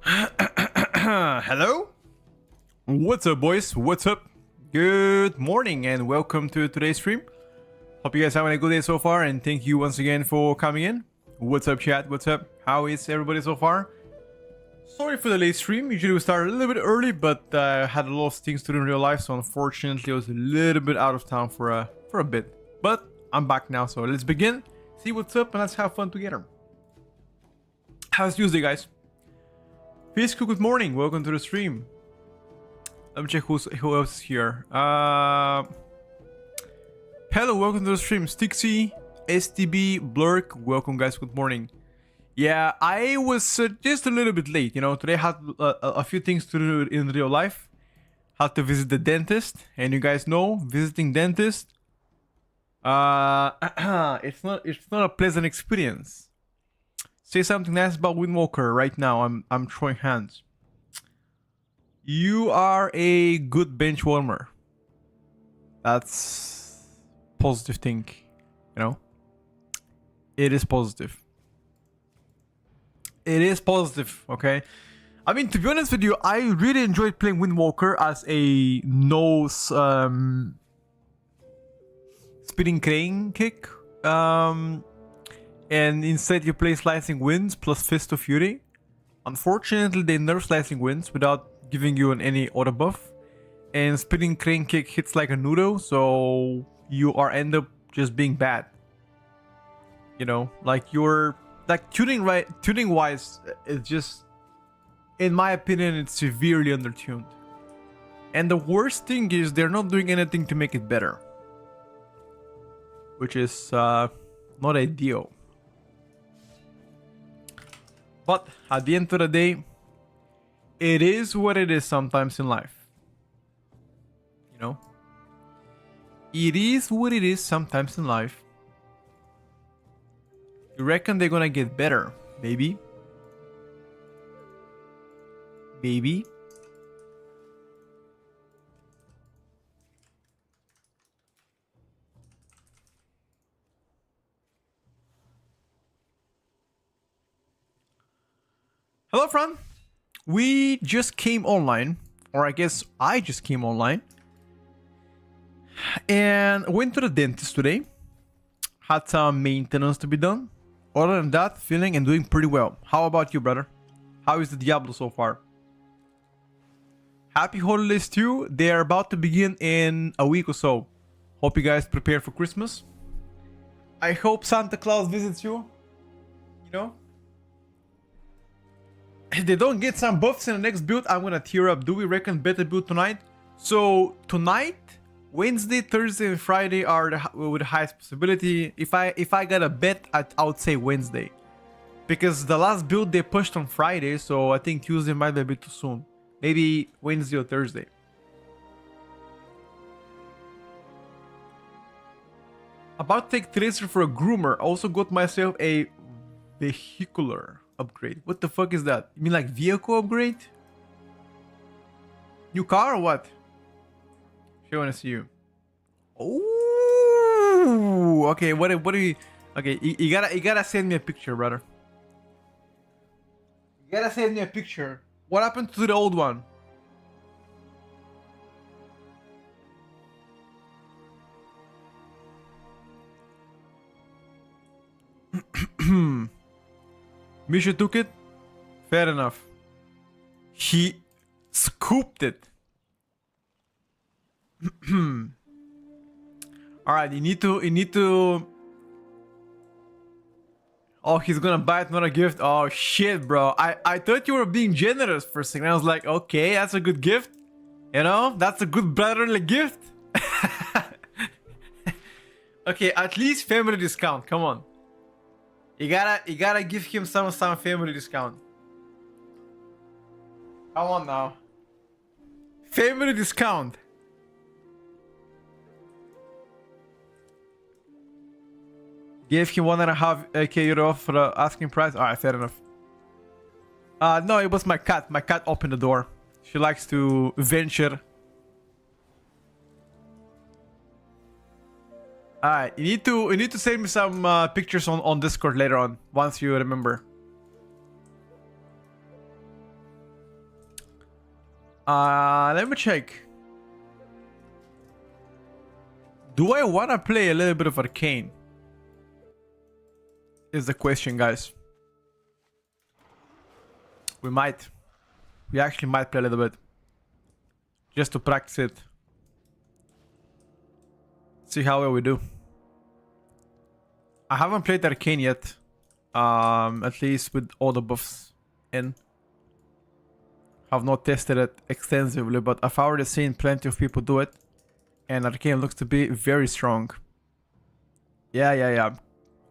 Hello? What's up, boys? What's up? Good morning and welcome to today's stream. Hope you guys having a good day so far, and thank you once again for coming in. What's up, chat? What's up? How is everybody so far? Sorry for the late stream. Usually we start a little bit early, but I had a lot of things to do in real life, so unfortunately I was a little bit out of town for a bit. But I'm back now, so let's begin. See what's up and let's have fun together. How's Tuesday, guys? Fisco, good morning. Welcome to the stream. Let me check who else is here. Hello, welcome to the stream. Stixie, STB, Blurk, welcome, guys. Good morning. Yeah, I was just a little bit late. You know, today I had a few things to do in real life. Had to visit the dentist, and you guys know visiting dentist. It's not a pleasant experience. Say something nice about Windwalker right now. I'm throwing hands. You are a good bench warmer. That's positive thing, you know. It is positive. It is positive, okay? I mean, to be honest with you, I really enjoyed playing Windwalker as a no spinning crane kick. And instead you play Slicing Winds plus Fist of Fury. Unfortunately, they nerf Slicing Winds without giving you any auto buff. And Spinning Crane Kick hits like a noodle, so you end up just being bad. You know, like you're like tuning wise, it's just, in my opinion, it's severely undertuned. And the worst thing is they're not doing anything to make it better, which is not ideal. But at the end of the day, it is what it is sometimes in life. You know? It is what it is sometimes in life. You reckon they're gonna get better? Maybe. Maybe. Hello, Fran. We just came online, or I guess I just came online, and went to the dentist today. Had some maintenance to be done. Other than that, feeling and doing pretty well. How about you, brother? How is the Diablo so far? Happy holidays too. They are about to begin in a week or so. Hope you guys prepare for Christmas. I hope Santa Claus visits you. You know? If they don't get some buffs in the next build, I'm gonna tear up. Do we reckon better build tonight? So tonight, Wednesday, Thursday, and Friday are with the highest possibility. If I got a bet, I would say Wednesday, because the last build they pushed on Friday, so I think Tuesday might be a bit too soon. Maybe Wednesday or Thursday. About to take Tracer for a groomer. Also got myself a vehicular upgrade. What the fuck is that? You mean like vehicle upgrade? New car or what? I want to see you. Oh, okay. What do you? Okay, you gotta send me a picture, brother. You gotta send me a picture. What happened to the old one? Misha took it. Fair enough. He scooped it. All right, you need to. Oh, he's gonna buy it, not a gift. Oh shit, bro. I thought you were being generous for a second. I was like, okay, that's a good gift. You know, that's a good brotherly gift. Okay, at least family discount. Come on. You gotta give him some family discount. Come on now. Family discount. Gave him 1.5k euro for the asking price. Alright, fair enough. No, it was my cat. My cat opened the door. She likes to venture. Alright, you need to send me some pictures on Discord later on, once you remember. Let me check. Do I want to play a little bit of Arcane? Is the question, guys. We might. We actually might play a little bit. Just to practice it. See how well we do. I haven't played Arcane yet. At least with all the buffs in. Have not tested it extensively, but I've already seen plenty of people do it. And Arcane looks to be very strong. Yeah.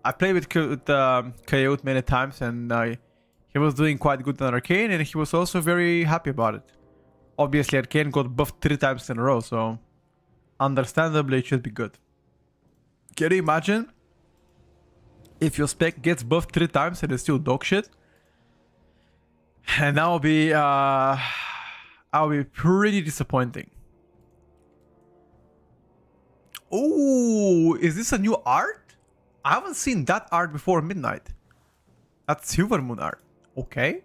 I played with Coyote many times, and he was doing quite good on Arcane, and he was also very happy about it. Obviously, Arcane got buffed 3 times in a row, so understandably it should be good. Can you imagine if your spec gets buffed 3 times and it's still dog shit? And that'll be pretty disappointing. Oh, is this a new art? I haven't seen that art before midnight. That's Silver Moon art. Okay.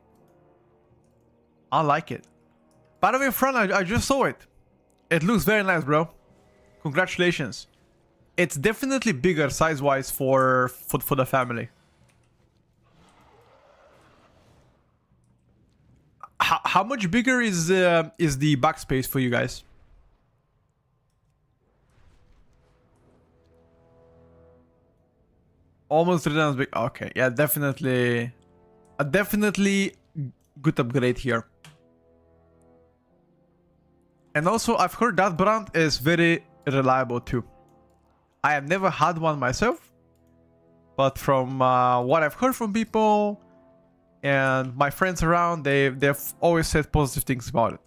I like it. By the way, friend, I just saw it. It looks very nice, bro. Congratulations. It's definitely bigger size-wise for the family. How much bigger is the backspace for you guys? Almost 3 times big. Okay, yeah, definitely good upgrade here. And also, I've heard that brand is very reliable too. I have never had one myself, but from what I've heard from people and my friends around, they've always said positive things about it.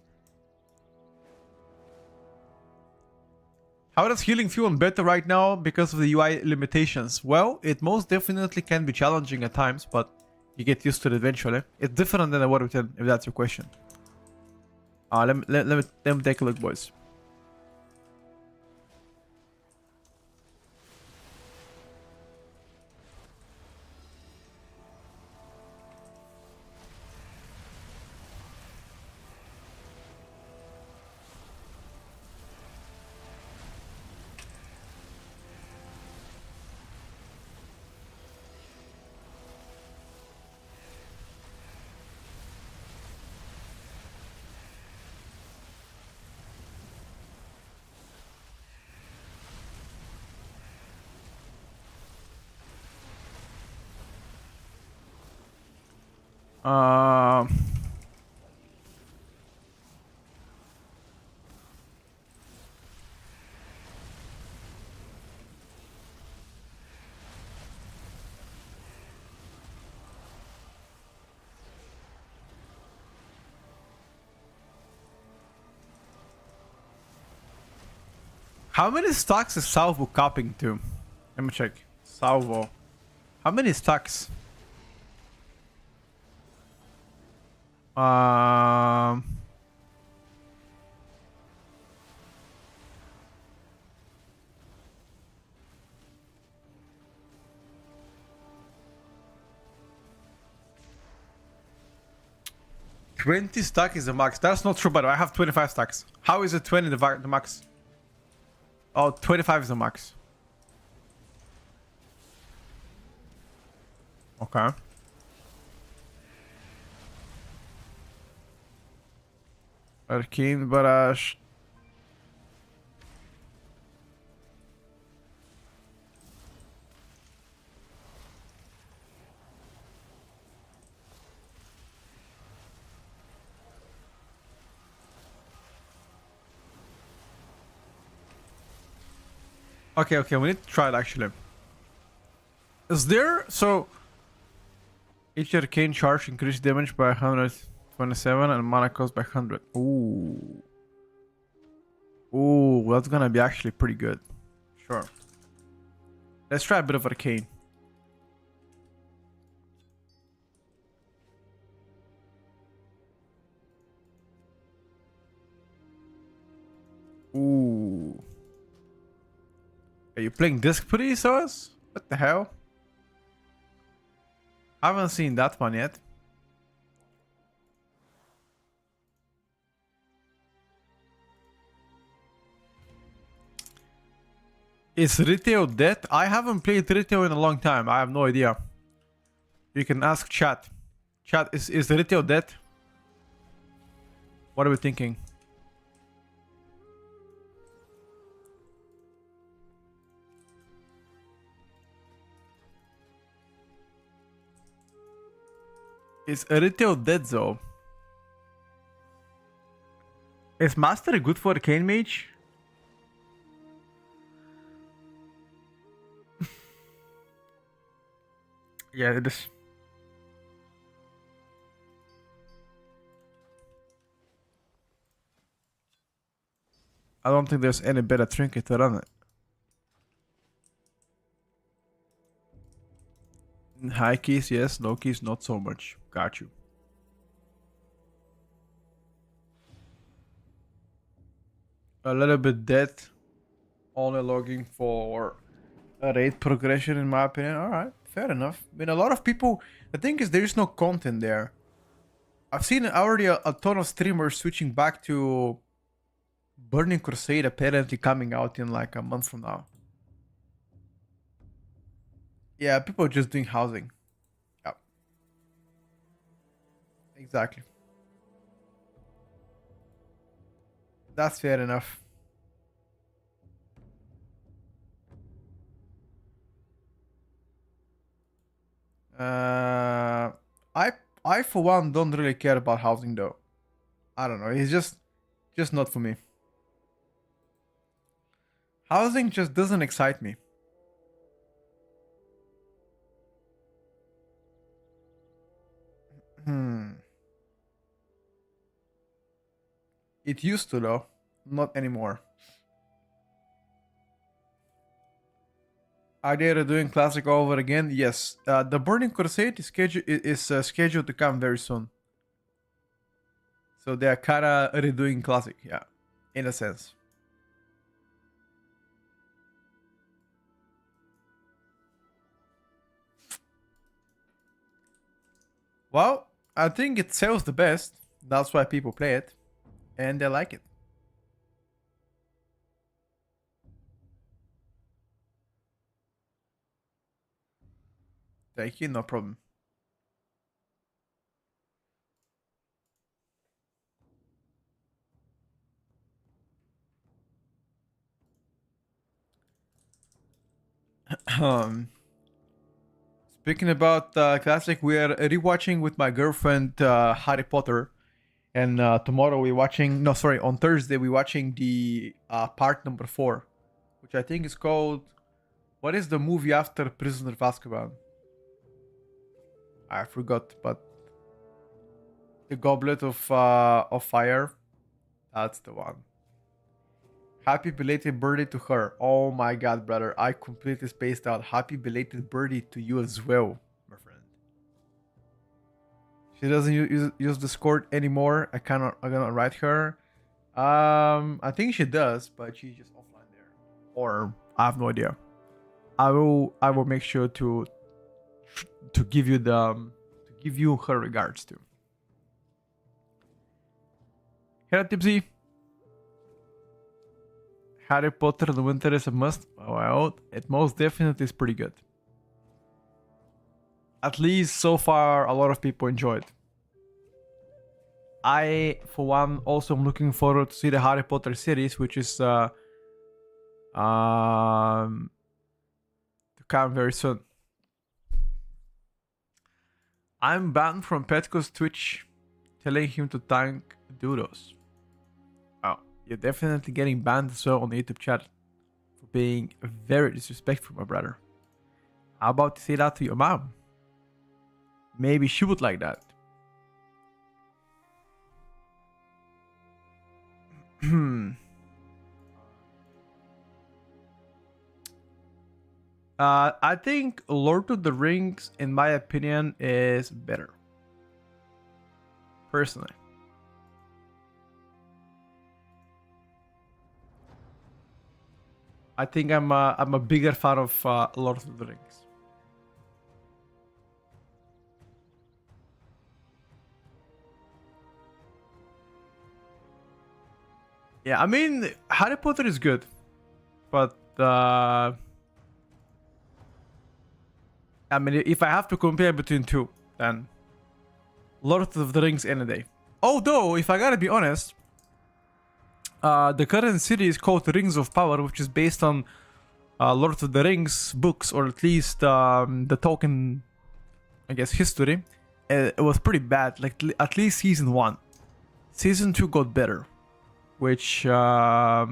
How does healing feel on beta right now because of the UI limitations? Well, it most definitely can be challenging at times, but you get used to it eventually. It's different than the War of 10, if that's your question. Let me take a look, boys. How many stacks is Salvo capping to? Let me check. Salvo. How many stacks? $20 stack is the max. That's not true, but I have 25 stacks. How is it 20 the max? Oh, 25 is the max. Okay. Arcane Barrage. Okay, we need to try it actually. Is there, so each arcane charge increased damage by 127 and mana cost by 100. Ooh, that's gonna be actually pretty good. Sure. Let's try a bit of arcane. Ooh. Are you playing Disc Putty, Soas? What the hell? I haven't seen that one yet. Is retail dead? I haven't played retail in a long time. I have no idea. You can ask chat. Chat, is retail dead? What are we thinking? Is retail dead though? Is master good for Arcane mage? Yeah, it is. I don't think there's any better trinket to run it. High keys, yes. Low keys, not so much. Got you. A little bit dead. Only logging for a raid progression, in my opinion. Alright, fair enough. I mean, a lot of people... The thing is, there is no content there. I've seen already a ton of streamers switching back to Burning Crusade, apparently coming out in like a month from now. Yeah, people are just doing housing. Yeah. Exactly. That's fair enough. I for one don't really care about housing though. I don't know. It's just not for me. Housing just doesn't excite me. It used to though, not anymore. Are they doing classic over again? Yes. The Burning Crusade is scheduled to come very soon. So they are kinda redoing classic, yeah, in a sense. Well, I think it sells the best. That's why people play it, and they like it. Thank you, no problem. Speaking about classic, we are rewatching with my girlfriend Harry Potter, and tomorrow we're watching. No, sorry, on Thursday we're watching the part number 4, which I think is called. What is the movie after Prisoner of Azkaban? I forgot, but the Goblet of Fire. That's the one. Happy belated birthday to her. Oh my god, brother. I completely spaced out. Happy belated birthday to you as well, my friend. She doesn't use Discord anymore. I cannot write her. I think she does, but she's just offline there. Or I have no idea. I will make sure to give you her regards too. Hello Tipsy. Harry Potter and the Winter is a must. Well, it most definitely is pretty good. At least so far, a lot of people enjoy it. I, for one, also am looking forward to see the Harry Potter series, which is to come very soon. I'm banned from Petko's Twitch, telling him to thank Dudos. Oh, you're definitely getting banned as well on the YouTube chat for being very disrespectful, my brother. How about to say that to your mom? Maybe she would like that. I think Lord of the Rings, in my opinion, is better. Personally. I think I'm a bigger fan of Lord of the Rings. Yeah, I mean, Harry Potter is good, but I mean, if I have to compare between two, then Lord of the Rings any day. Although, if I gotta be honest, the current series is called Rings of Power, which is based on Lord of the Rings books, or at least the Tolkien, I guess, history. It was pretty bad, like at least season 1. Season 2 got better, which, yeah.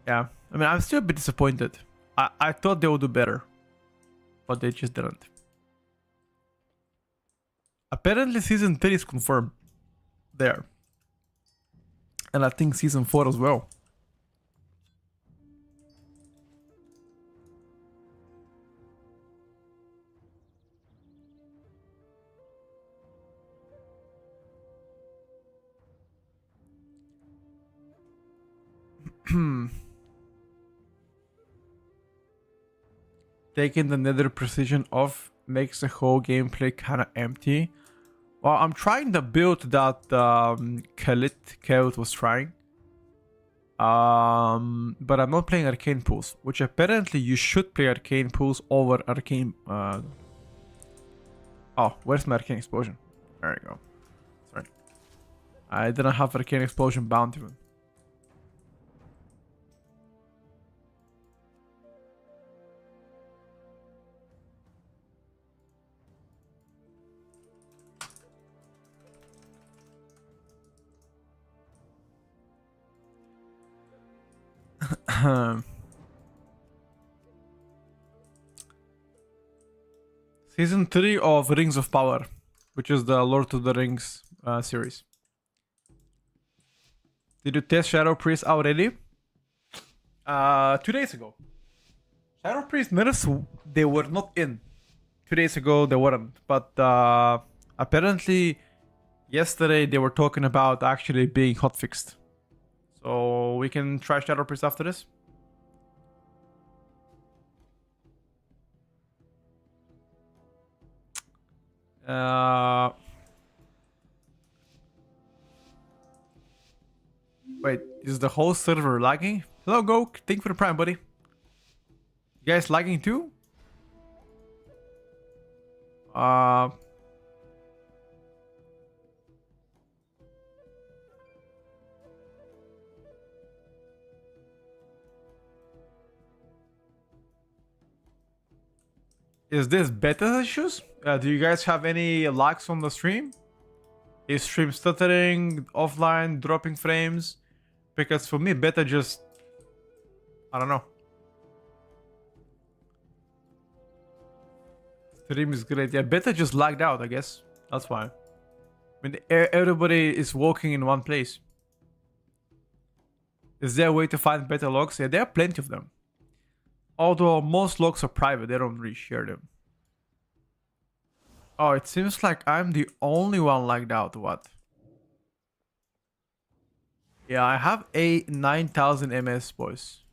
I mean, I'm still a bit disappointed. I thought they would do better, but they just didn't. Apparently, season 3 is confirmed there. And I think season 4 as well. Taking the nether precision off makes the whole gameplay kind of empty. Well, I'm trying the build that Khalid was trying. But I'm not playing Arcane Pools, which apparently you should play Arcane Pools over Arcane. Oh, where's my Arcane Explosion? There we go. Sorry. I didn't have Arcane Explosion bound even. Season 3 of Rings of Power, which is the Lord of the Rings series. Did you test Shadow Priest already? 2 days ago. Shadow Priest mirrors, they were not in. 2 days ago they weren't, but apparently yesterday they were talking about actually being hotfixed. So we can try Shadow Priest after this. Wait, is the whole server lagging? Hello, Gok. Thank you for the prime, buddy. You guys lagging too? Is this beta issues? Do you guys have any lags on the stream? Is stream stuttering, offline, dropping frames? Because for me, beta just... I don't know. Stream is great. Yeah, beta just lagged out, I guess. That's why. I mean, everybody is walking in one place. Is there a way to find beta logs? Yeah, there are plenty of them. Although most logs are private, they don't really share them. Oh, it seems like I'm the only one lagged out. What? Yeah, I have a 9000 ms, boys.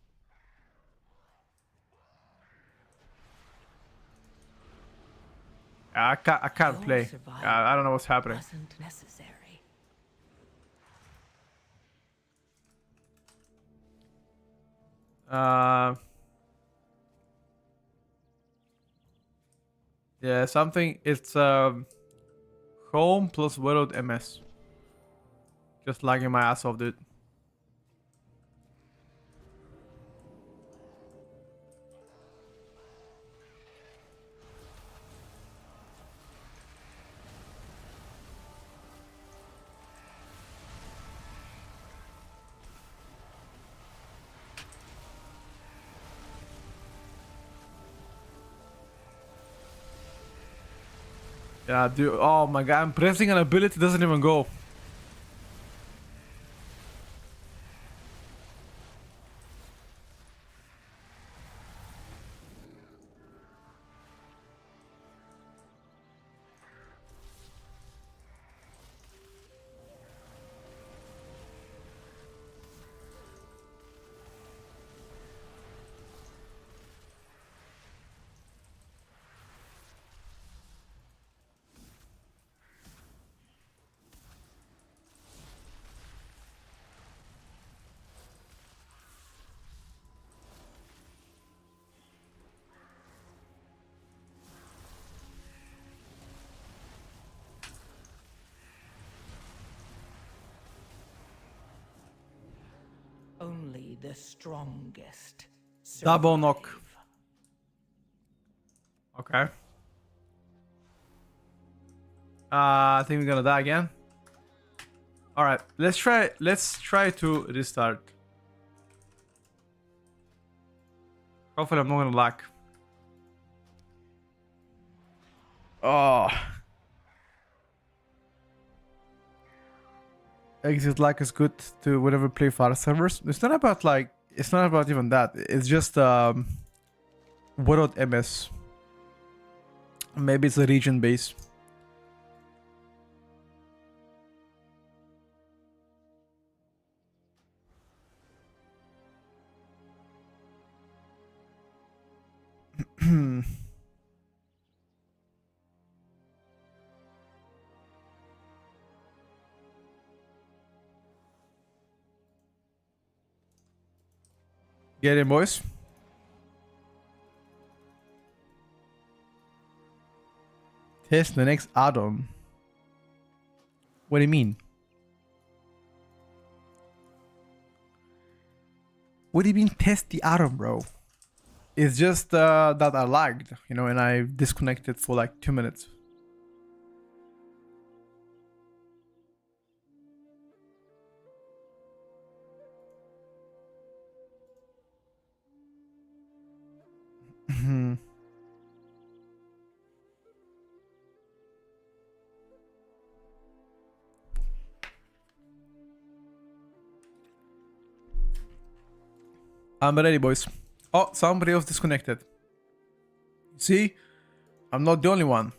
I can't play. I don't know what's happening. Wasn't necessary. Yeah, something. It's home plus widowed ms. Just lagging my ass off, dude. Yeah, dude. Oh my god, I'm pressing an ability, doesn't even go. the strongest. Double knock. survive. Okay. I think we're gonna die again. All right, let's try to restart. Hopefully I'm not gonna lag. Oh. Exit lag is good to whenever play far servers. It's not about like, it's not about even that. It's just without MS. Maybe it's a region base. Get in, boys. Test the next add-on. What do you mean? What do you mean test the add-on, bro? It's just that I lagged, you know, and I disconnected for like 2 minutes. I'm ready, boys. Oh, somebody else disconnected. See? I'm not the only one.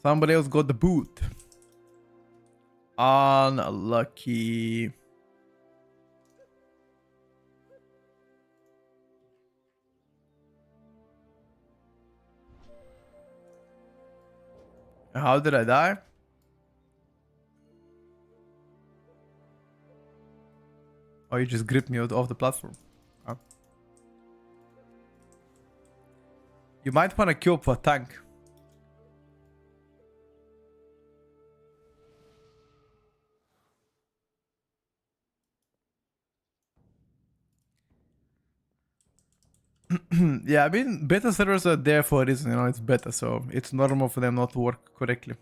Somebody else got the boot. Unlucky. How did I die? Oh, you just gripped me out off the platform. Oh. You might want to kill for a tank. Yeah, I mean, beta servers are there for a reason, you know, it's beta, so it's normal for them not to work correctly.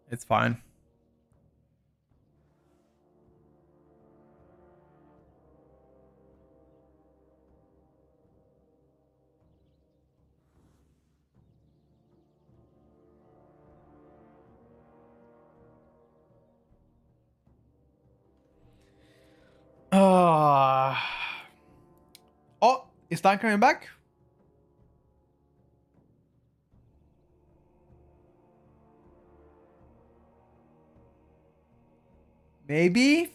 It's fine. Oh, is Dan coming back? Maybe.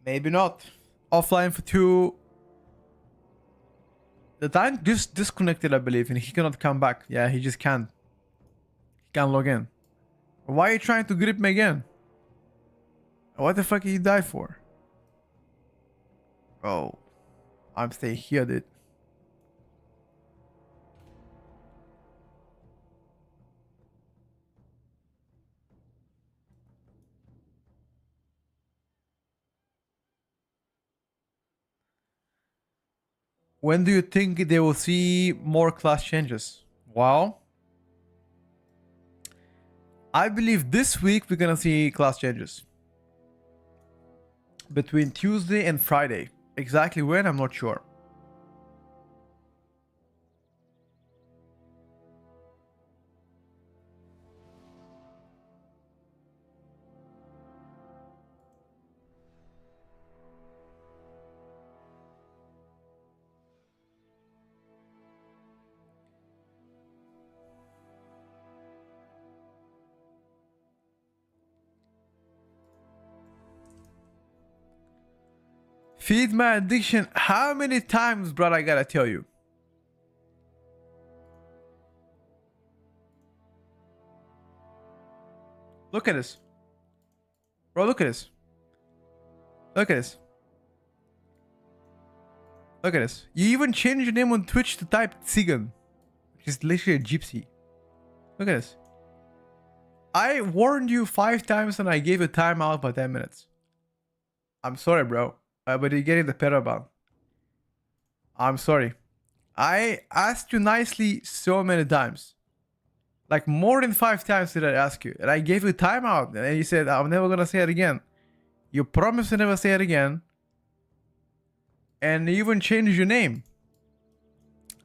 Maybe not. Offline for 2. The tank just disconnected, I believe, and he cannot come back. Yeah, he just can't. He can't log in. Why are you trying to grip me again? What the fuck did you die for? Oh, I'm staying here, dude. When do you think they will see more class changes? Well, I believe this week we're gonna see class changes. Between Tuesday and Friday. Exactly when, I'm not sure. Feed my addiction. How many times, bro, I gotta tell you? Look at this. Bro, look at this. Look at this. Look at this. You even changed your name on Twitch to type Tsigan, which is literally a gypsy. Look at this. I warned you 5 times and I gave you timeout by 10 minutes. I'm sorry, bro. But you're getting the Paraban. I'm sorry. I asked you nicely so many times. Like more than 5 times did I ask you. And I gave you timeout. And you said, I'm never gonna say it again. You promised to never say it again. And you even changed your name.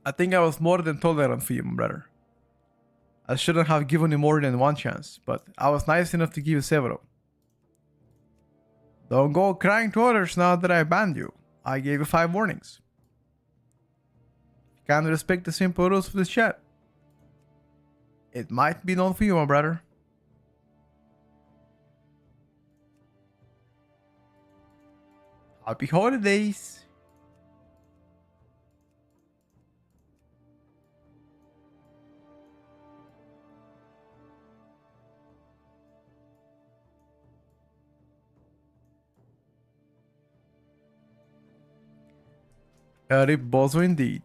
I think I was more than tolerant for you, my brother. I shouldn't have given you more than one chance, but I was nice enough to give you several. Don't go crying to others now that I banned you. I gave you 5 warnings. You can't respect the simple rules of this chat. It might be known for you, my brother. Happy holidays. Rip Bozo indeed.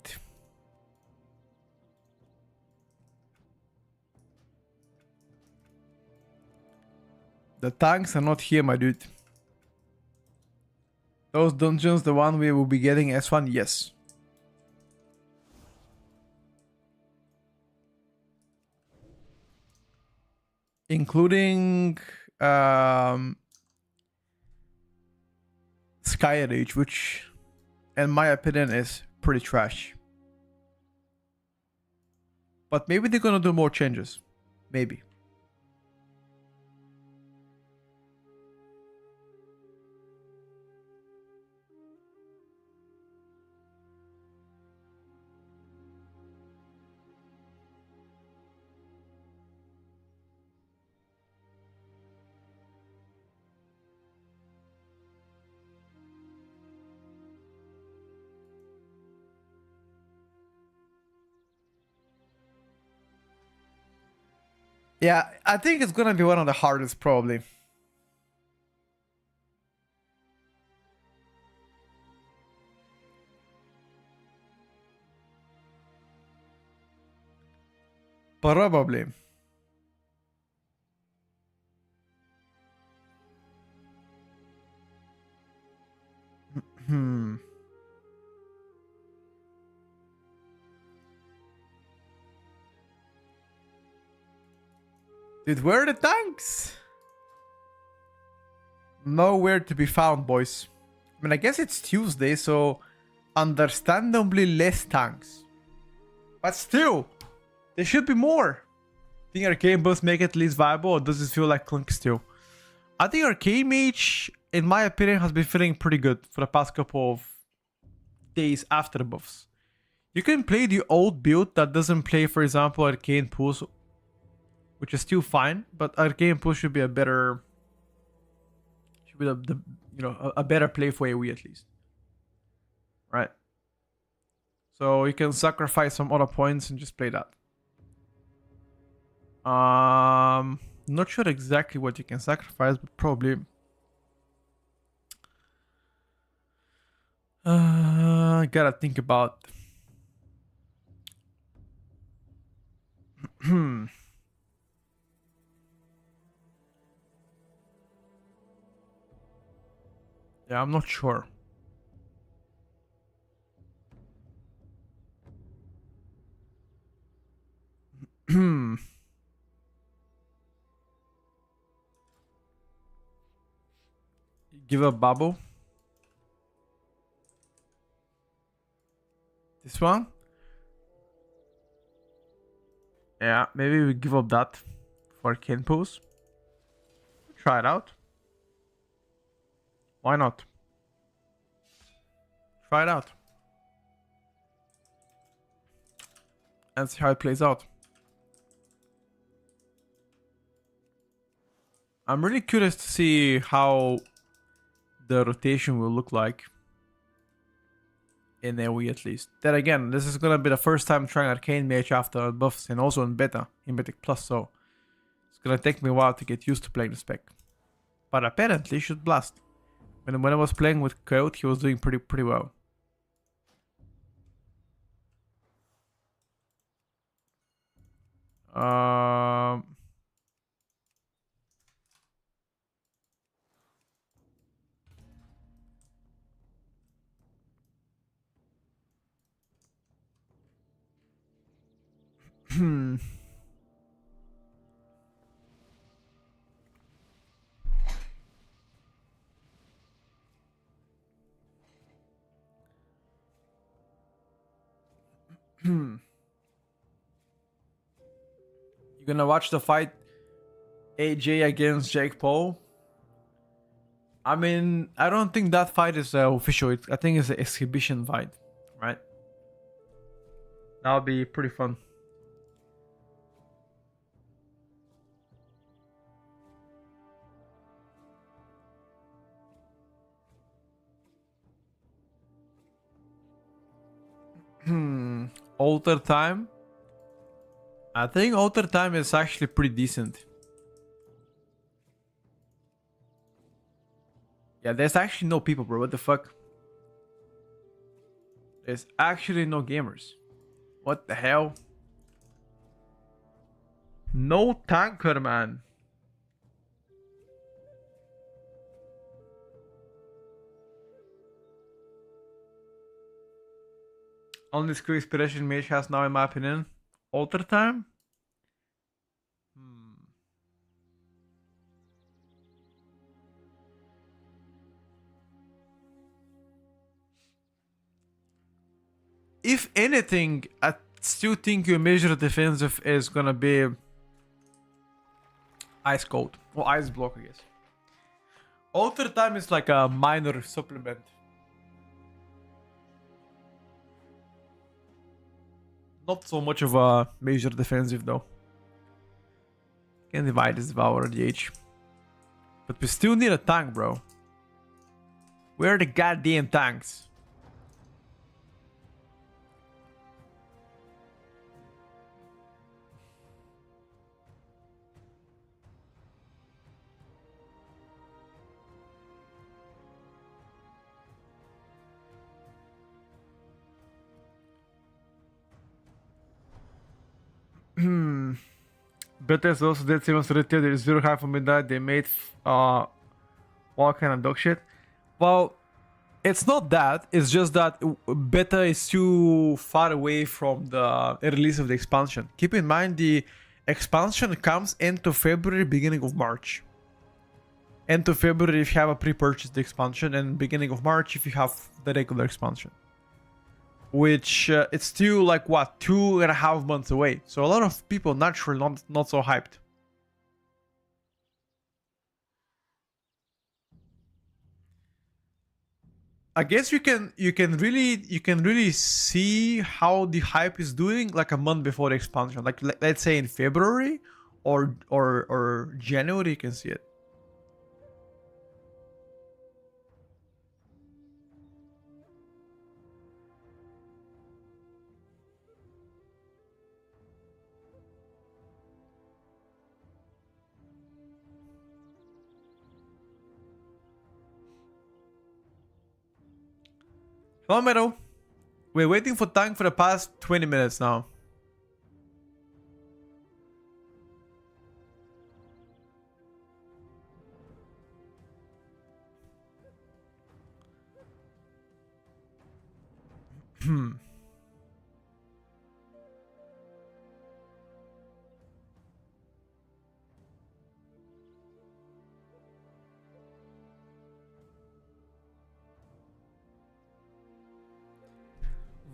The tanks are not here, my dude. Those dungeons, the one we will be getting S1, yes. Including Sky Rage, which in my opinion is pretty trash. But maybe they're gonna do more changes. Maybe. Yeah, I think it's gonna be one of the hardest, probably. Probably. Hmm. Dude, where are the tanks? Nowhere to be found, boys. I mean, I guess it's Tuesday, so understandably less tanks. But still, there should be more. Think Arcane buffs make it least viable, or does it feel like Clunk still? I think Arcane Mage, in my opinion, has been feeling pretty good for the past couple of days after the buffs. You can play the old build that doesn't play, for example, Arcane Pulse, which is still fine, but Arcane Pulse should be a better, a better play for AoE at least, right? So you can sacrifice some other points and just play that. Not sure exactly what you can sacrifice, but probably. Gotta think about. Yeah, I'm not sure. Give a bubble. This one? Yeah, maybe we give up that for Arcane Pulse. Try it out. Why not? Try it out. And see how it plays out. I'm really curious to see how the rotation will look like in AoE at least. Then again, this is gonna be the first time trying Arcane Mage after buffs and also in beta, in Beta Plus, so it's gonna take me a while to get used to playing the spec. But apparently it should blast. When I was playing with Coyote, he was doing pretty well. You're gonna watch the fight AJ against Jake Paul? I mean, I don't think that fight is official. I think it's an exhibition fight, right? That'll be pretty fun. Alter time? I think alter time is actually pretty decent. Yeah, there's actually no people, bro. What the fuck? There's actually no gamers. What the hell? No tanker, man. Only skill inspiration mage has now, in my opinion. Alter time? If anything, I still think your measure defensive is gonna be ice cold or ice block, I guess. Alter time is like a minor supplement. Not so much of a major defensive though. Can divide this devour the H. But we still need a tank, bro. Where are the goddamn tanks? Betas also did Simon's retail. There is zero half of midnight. They made all kind of dog shit. Well, it's not that. It's just that beta is too far away from the release of the expansion. Keep in mind the expansion comes end of February, beginning of March. End of February if you have a pre-purchased expansion, and beginning of March if you have the regular expansion. Which it's still like what, 2.5 months away. So a lot of people naturally not so hyped. I guess you can really see how the hype is doing like a month before the expansion. Like let's say in February or January, you can see it. Hello, Meadow. We're waiting for tank for the past 20 minutes now.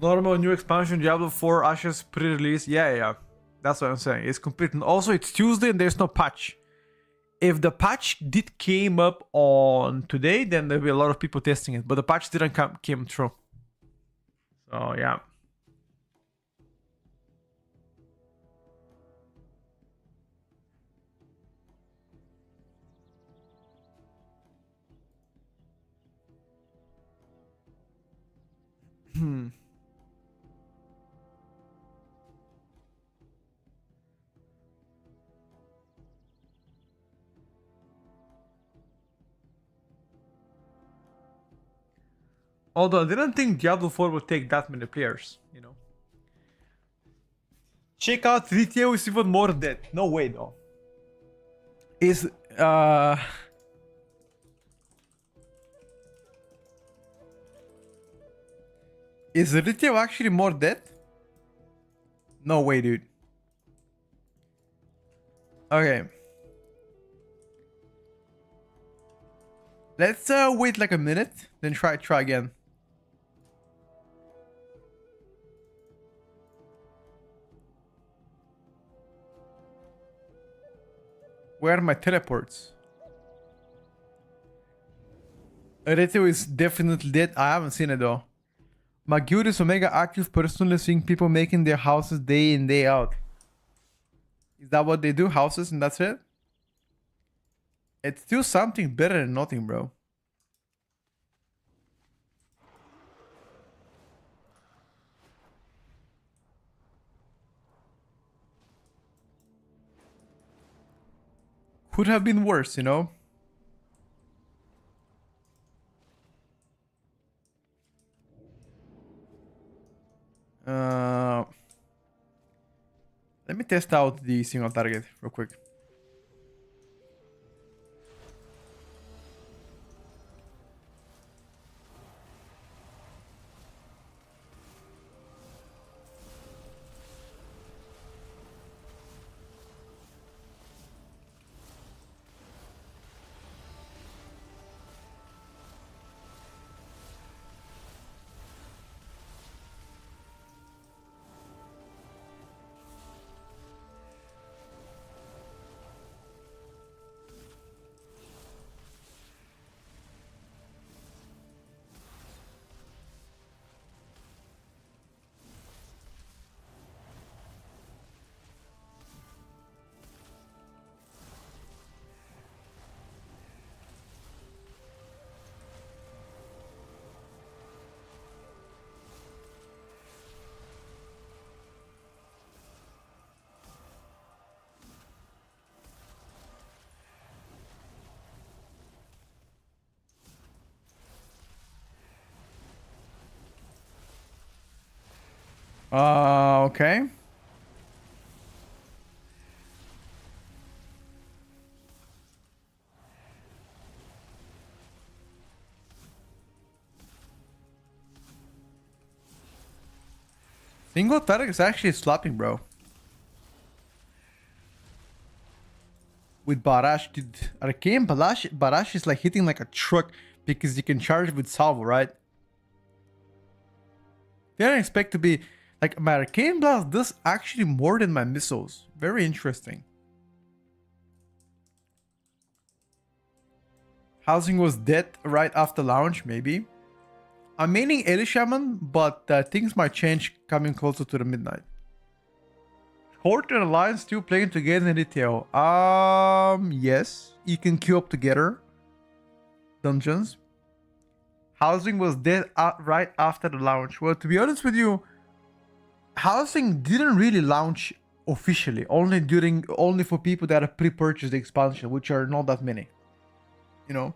Normal new expansion Diablo 4 Ashes pre-release. Yeah. That's what I'm saying. It's complete. And also it's Tuesday and there's no patch. If the patch did came up on today, then there'll be a lot of people testing it. But the patch didn't came through. So yeah. Although I didn't think Diablo 4 would take that many players, you know. Check out retail is even more dead. No way though. Is retail actually more dead? No way, dude. Okay. Let's wait like a minute, then try again. Where are my teleports? Retio is definitely dead. I haven't seen it though. My guild is Omega active, personally seeing people making their houses day in, day out. Is that what they do? Houses and that's it? It's still something better than nothing, bro. Could have been worse, you know? Let me test out the single target real quick. Okay. Single target is actually slapping, bro. With Barash, dude. Arcane Barash is like hitting like a truck because you can charge with salvo, right? Didn't expect to be like my Arcane Blast does actually more than my missiles. Very interesting. Housing was dead right after launch, maybe. I'm maining Eli Shaman, but things might change coming closer to the midnight. Horde and Alliance still playing together in detail. Yes. You can queue up together. Dungeons. Housing was dead right after the launch. Well, to be honest with you, Housing didn't really launch officially. Only for people that have pre-purchased the expansion, which are not that many. You know?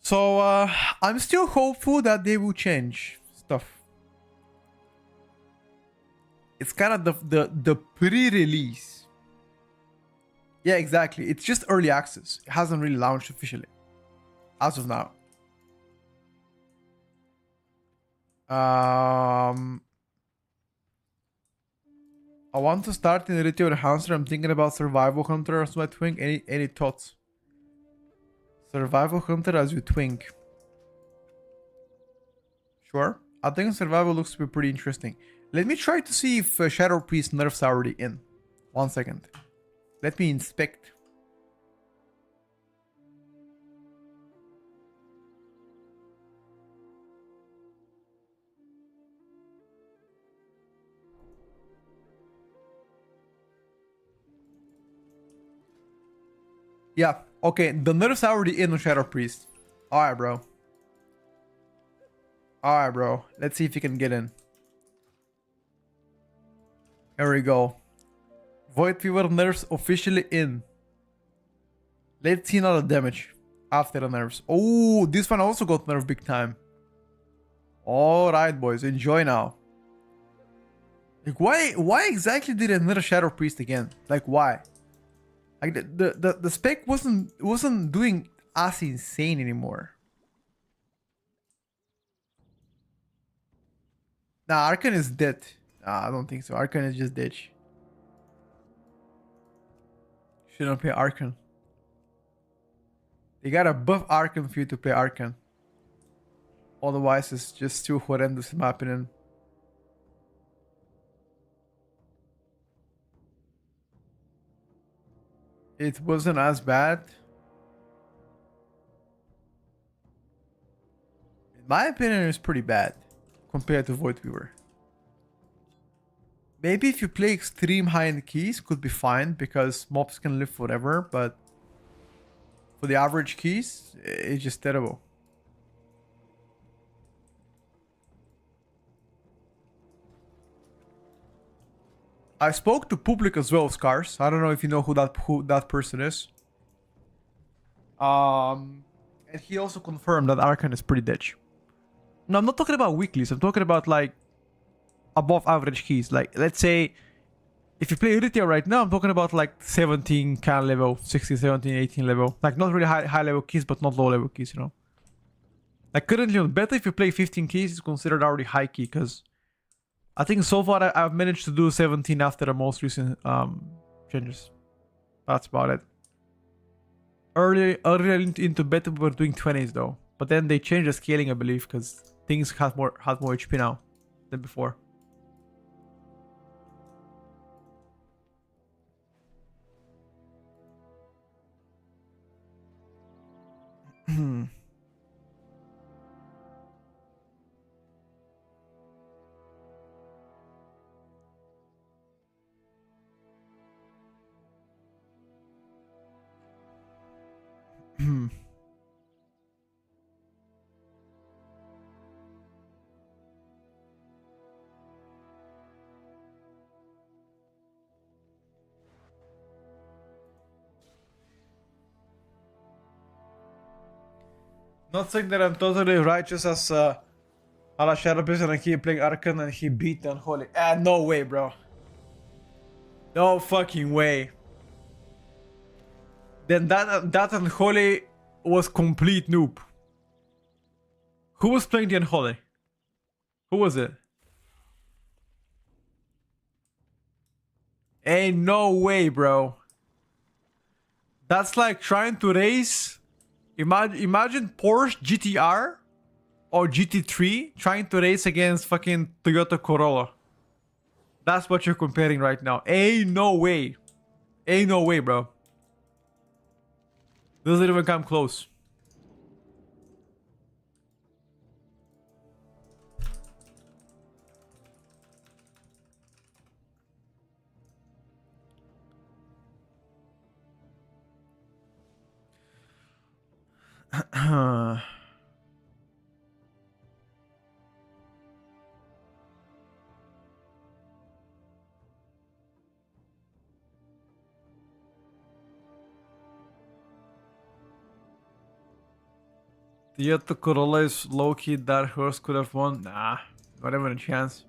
So I'm still hopeful that they will change stuff. It's kind of the pre-release. Yeah, exactly. It's just early access. It hasn't really launched officially as of now. I want to start in Retail Enhancer. I'm thinking about Survival Hunter as my twink. Any thoughts? Survival Hunter as your twink. Sure. I think Survival looks to be pretty interesting. Let me try to see if Shadow Priest nerfs are already in. 1 second. Let me inspect. Yeah, okay. The nerfs are already in on Shadow Priest. Alright, bro. Alright, bro. Let's see if he can get in. Here we go. Void Fever nerfs officially in. Let's see now the damage after the nerfs. Oh, this one also got nerfed big time. Alright, boys. Enjoy now. Like, why exactly did it nerf Shadow Priest again? Like, why? Like, the spec wasn't doing as insane anymore. Nah, Arcane is dead. Nah, I don't think so. Arcane is just ditch. Shouldn't pay Arcane. They gotta buff Arcane for you to pay Arcane. Otherwise, it's just too horrendous in my opinion. It wasn't as bad. In my opinion, it's pretty bad compared to Voidweaver. Maybe if you play extreme high-end keys, could be fine because mobs can live forever, but for the average keys, it's just terrible. I spoke to Public as well, Scars. I don't know if you know who that person is. And he also confirmed that Arcane is pretty ditch. No, I'm not talking about weeklies. I'm talking about like above average keys. Like let's say if you play Irithia right now, I'm talking about like 17 can level, 16, 17, 18 level. Like not really high level keys, but not low level keys, you know. Like currently on beta, if you play 15 keys, it's considered already high key because I think so far I've managed to do 17 after the most recent changes. That's about it. Earlier into beta we were doing 20s though, but then they changed the scaling, I believe, because things had more HP now than before. Not saying that I'm totally righteous as Ala Sharpis and I keep playing Arcane and he beat the Unholy. Ah, no way, bro. No fucking way. Then that Unholy was complete noob. Who was playing the Unholy? Who was it? Ain't no way, bro. That's like trying to race. Imagine Porsche GTR or GT3 trying to race against fucking Toyota Corolla. That's what you're comparing right now. Ain't no way. Ain't no way, bro. Doesn't even come close. Toyota Corolla is low-key. That horse could have won. Nah, not even a chance.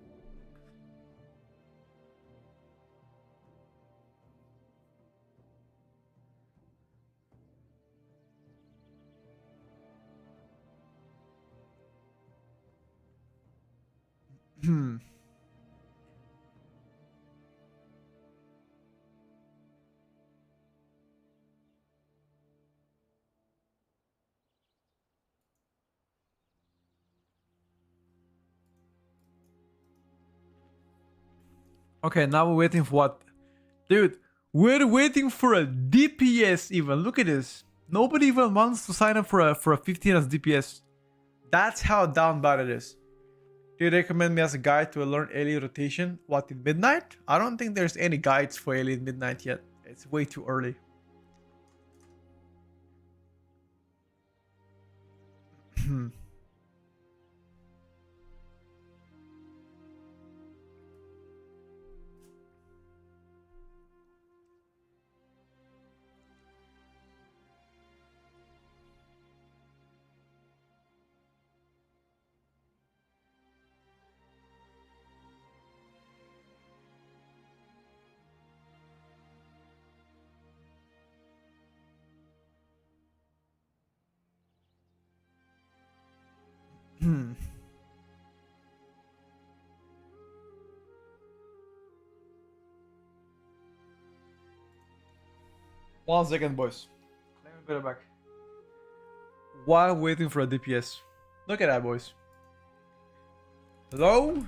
Okay, now we're waiting for what? Dude, we're waiting for a DPS even. Look at this. Nobody even wants to sign up for a 15 as DPS. That's how down bad it is. Do you recommend me as a guide to learn alien rotation? What, in midnight? I don't think there's any guides for alien midnight yet. It's way too early. 1 second, boys. Let me put it back. While waiting for a DPS. Look at that, boys. Hello?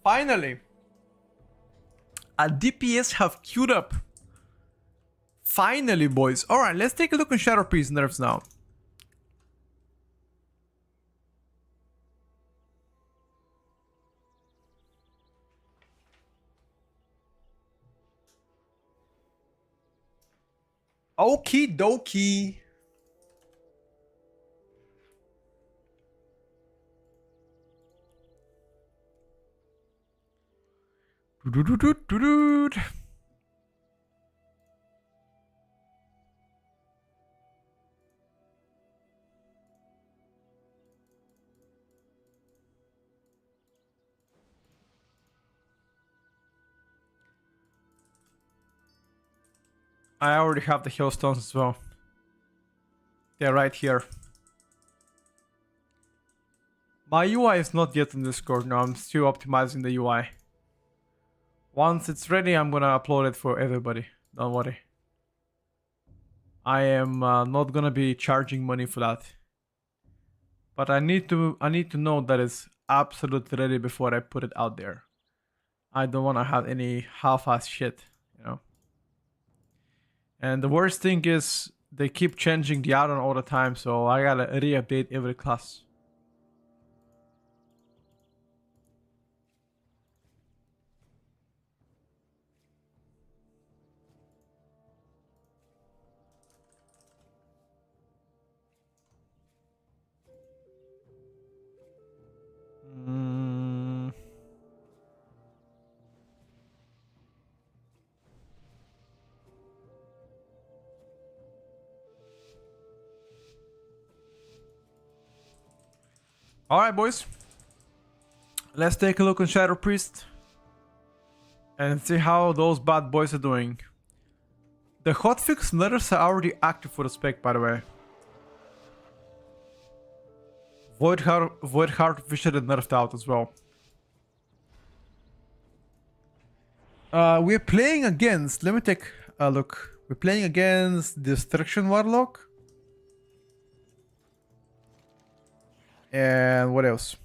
Finally, a DPS have queued up. Finally, boys. Alright, let's take a look on Shadow Priest nerfs now. Okie dokie. I already have the hailstones as well. They're right here. My UI is not yet in Discord. No, I'm still optimizing the UI. Once it's ready, I'm gonna upload it for everybody. Don't worry. I am not gonna be charging money for that. But I need to know that it's absolutely ready before I put it out there. I don't wanna have any half-ass shit, you know. And the worst thing is they keep changing the add-on all the time, so I gotta re-update every class. Alright, boys. Let's take a look on Shadow Priest and see how those bad boys are doing. The hotfix letters are already active for the spec, by the way. Voidheart officially nerfed out as well. We're playing against. Let me take a look. We're playing against Destruction Warlock. And what else?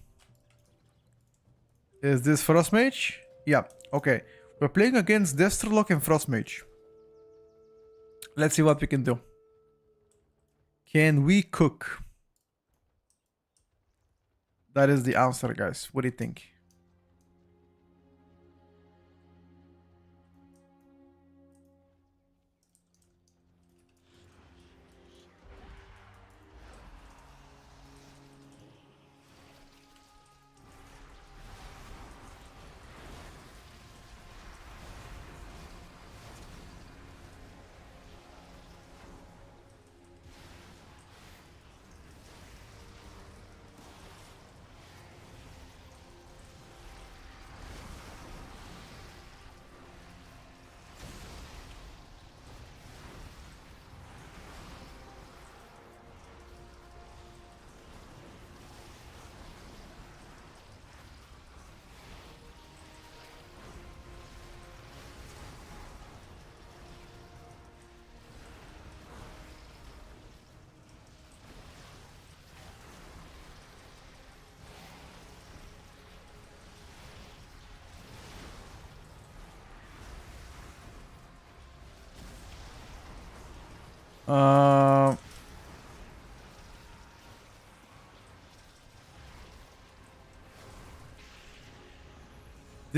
Is this Frost Mage? Yeah, okay. We're playing against Destrolock and Frost Mage. Let's see what we can do. Can we cook? That is the answer, guys. What do you think?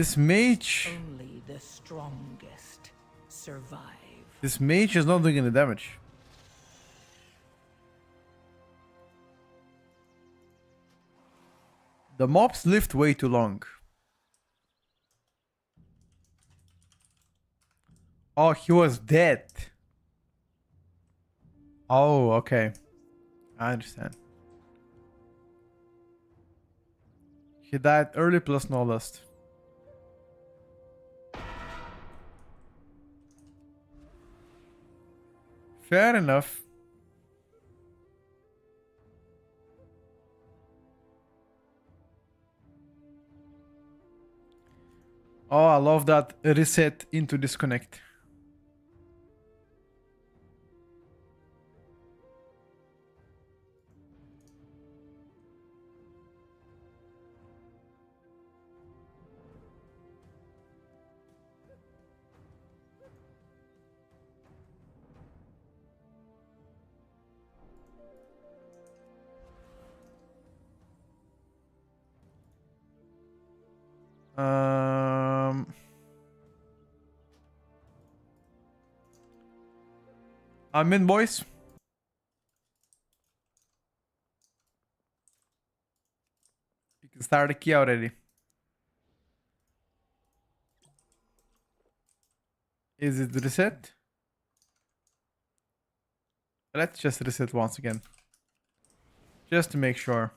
This mage... Only the strongest survive. This mage is not doing any damage. The mobs lived way too long. Oh, he was dead. Oh, okay. I understand. He died early plus no lust. Fair enough. Oh, I love that reset into disconnect. I'm in, boys. You can start the key already. Is it reset? Let's just reset once again. Just to make sure.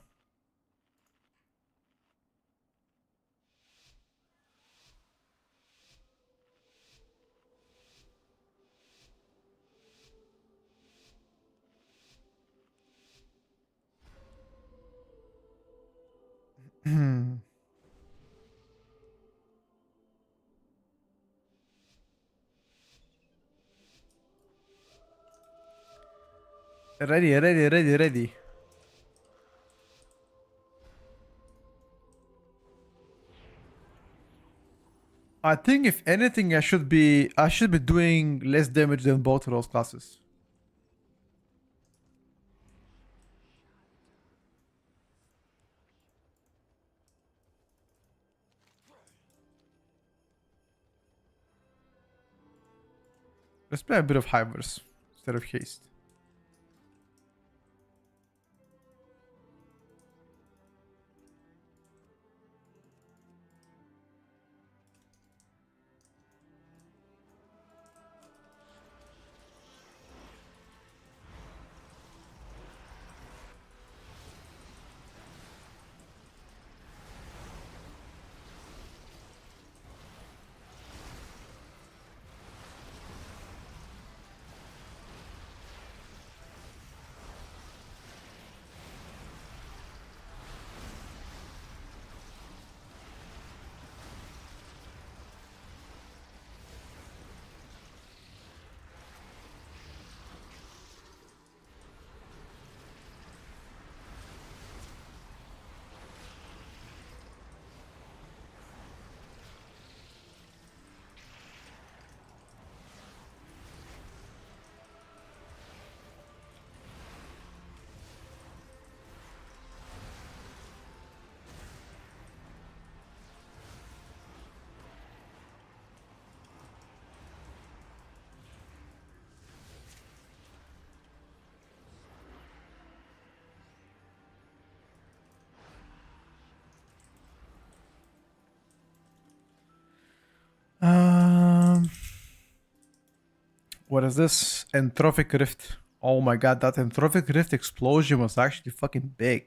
Ready. I think if anything, I should be doing less damage than both of those classes. Let's play a bit of Hivers instead of haste. What is this? Entrophic Rift. Oh my god, that Entrophic Rift explosion was actually fucking big.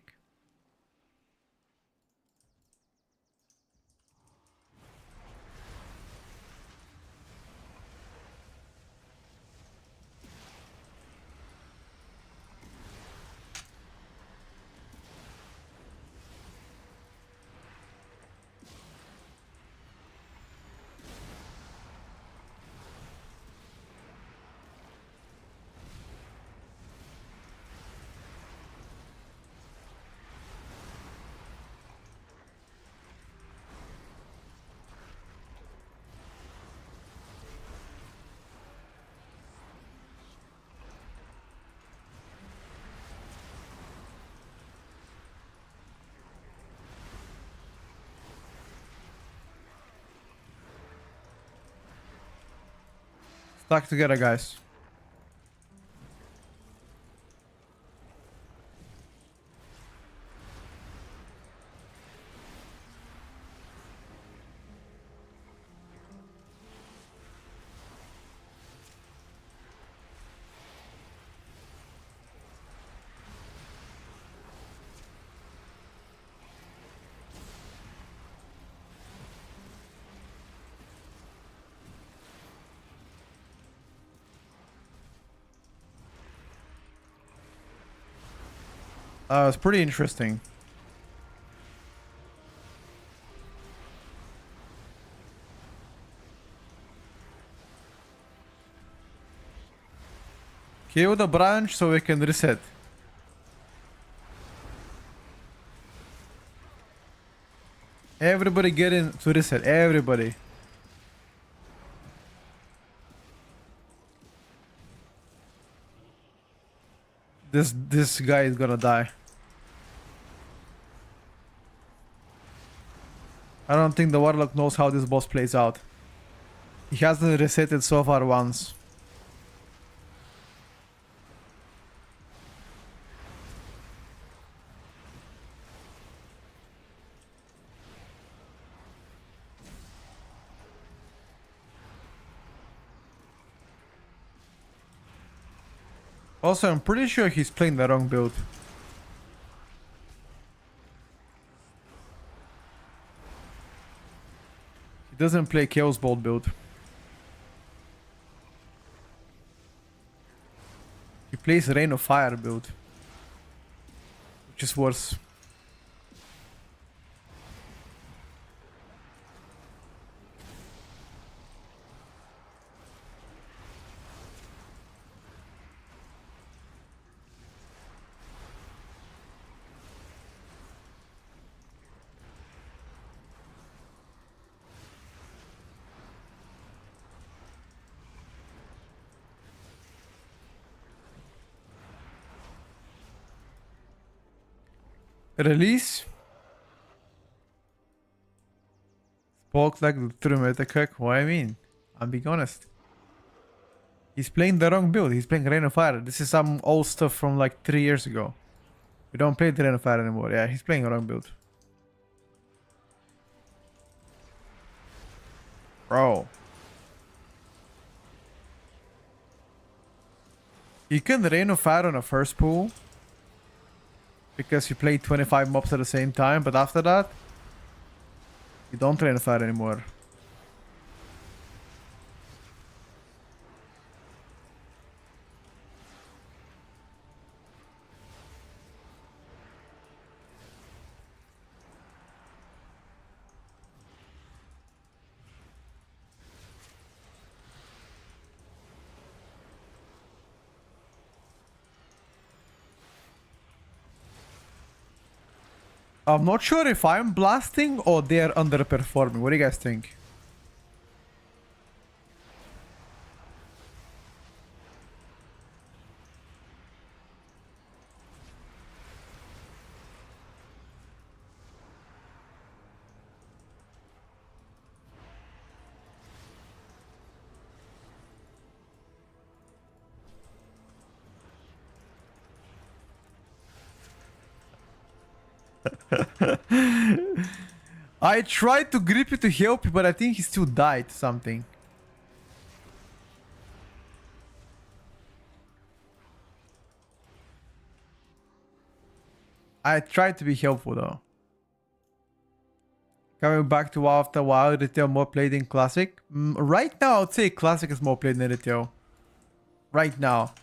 Stuck together, guys. It's pretty interesting. Kill the branch so we can reset. Everybody get in to reset. Everybody. This guy is gonna die. I don't think the Warlock knows how this boss plays out. He hasn't resetted so far once. Also, I'm pretty sure he's playing the wrong build. He doesn't play Chaos Bolt build. He plays Rain of Fire build. Which is worse. Release. Spoke like the true meta cook. What I mean? I'm being honest. He's playing the wrong build. He's playing Rain of Fire. This is some old stuff from like 3 years ago. We don't play the Rain of Fire anymore. Yeah, he's playing the wrong build. Bro. You can Rain of Fire on a first pool. Because you play 25 mobs at the same time, but after that, you don't Rain of Fire anymore. I'm not sure if I'm blasting or they're underperforming. What do you guys think? I tried to grip it to help you, but I think he still died something. I tried to be helpful though. Coming back to WoW after a while, retail more played in Classic. Right now, I would say Classic is more played than retail. Right now.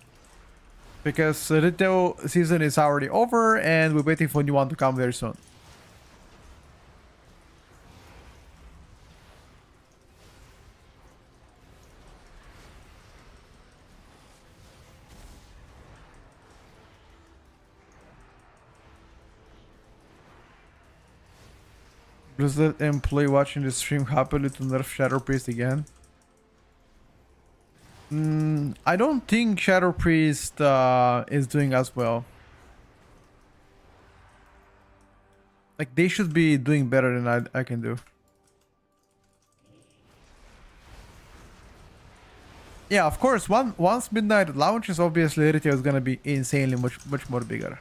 Because retail season is already over and we're waiting for a new one to come very soon. Blizzard employee watching the stream happily to nerf Shadow Priest again. I don't think Shadow Priest is doing as well. Like, they should be doing better than I can do. Yeah, of course. Once midnight launches, obviously retail is gonna be insanely much more bigger.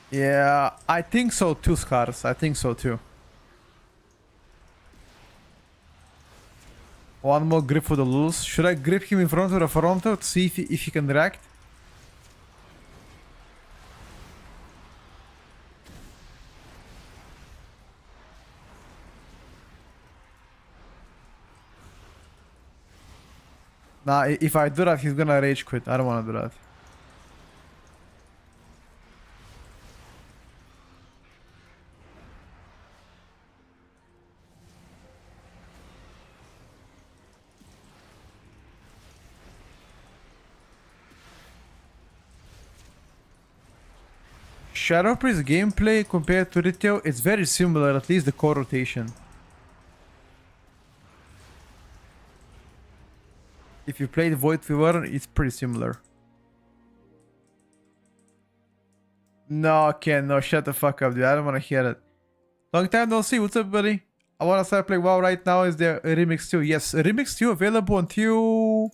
Yeah, I think so too, Scars. I think so too. One more grip for the Lulz. Should I grip him in front of the Fronto to see if he can react? Nah, if I do that, he's gonna rage quit. I don't wanna do that. Shadow Priest gameplay compared to retail, it's very similar, at least the core rotation. If you played Void Fever, it's pretty similar. No, Ken, no, shut the fuck up, dude. I don't want to hear it. Long time no see. What's up, buddy? I want to start playing WoW right now. Is there a Remix 2? Yes, Remix 2 available until...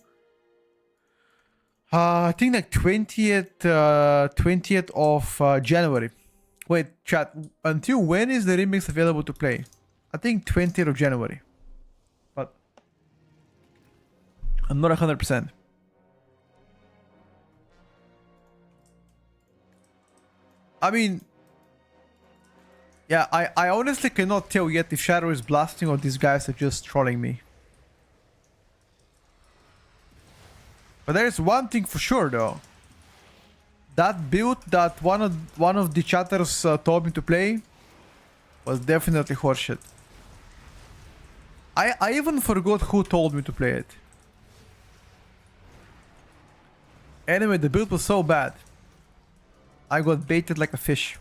I think like 20th of January. Wait, chat. Until when is the Remix available to play? I think 20th of January. But I'm not 100%. I mean, yeah, I honestly cannot tell yet if Shadow is blasting or these guys are just trolling me. But there's one thing for sure though. That build that one of the chatters told me to play was definitely horseshit. I even forgot who told me to play it. Anyway, the build was so bad. I got baited like a fish.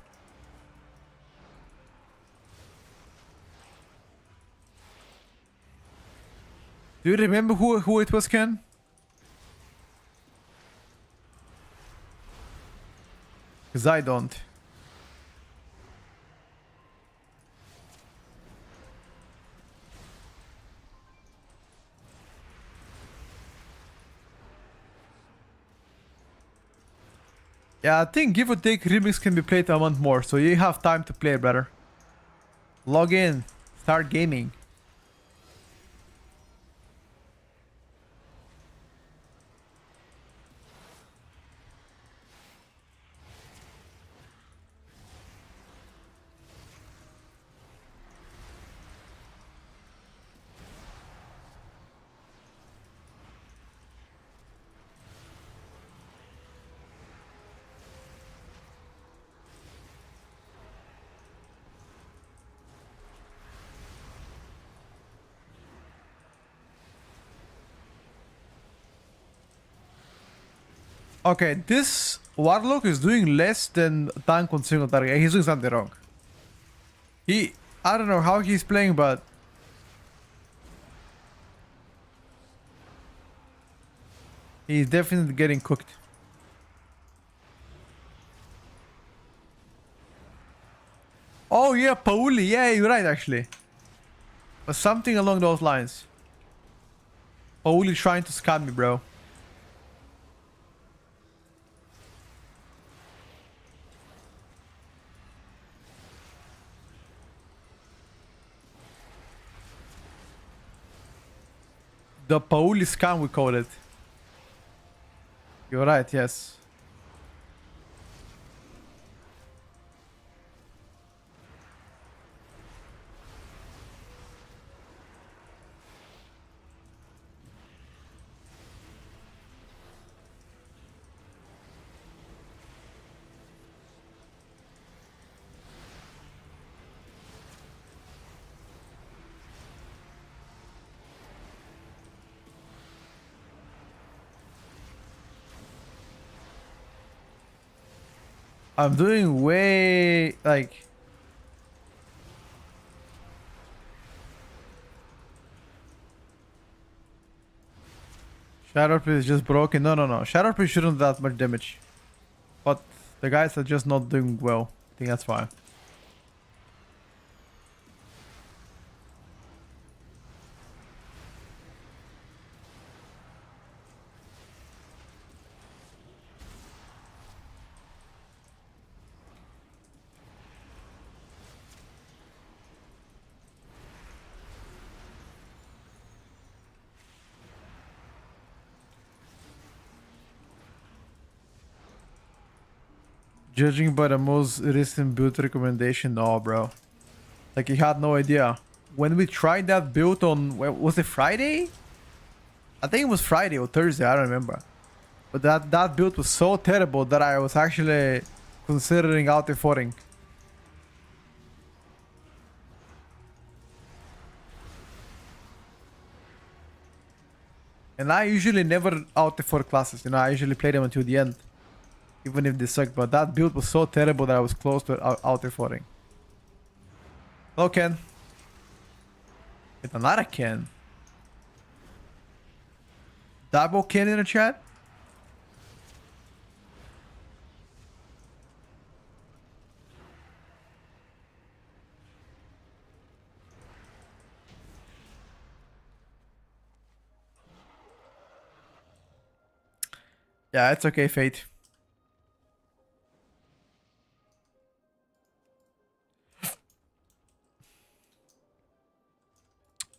Do you remember who it was, Ken? Because I don't. Yeah, I think give or take Remix can be played a month more, so you have time to play, brother. Log in. Start gaming. Okay, this Warlock is doing less than tank on single target. He's doing something wrong. I don't know how he's playing, but he's definitely getting cooked. Oh yeah, Pauli. Yeah, you're right actually. But something along those lines. Pauli trying to scam me, bro. The Pauli scam, we call it. You're right, yes. I'm doing way like. Shadow Priest is just broken. No, no, no. Shadow Priest shouldn't do that much damage. But the guys are just not doing well. I think that's fine. Judging by the most recent build recommendation, no, bro. Like, you had no idea. When we tried that build on, was it Friday? I think it was Friday or Thursday, I don't remember. But that build was so terrible that I was actually considering out efforting. And I usually never out effort classes, you know, I usually play them until the end. Even if they suck, but that build was so terrible that I was close to out efforting. Hello, Ken. It's another Ken. Double Ken in the chat? Yeah, it's okay, Fate.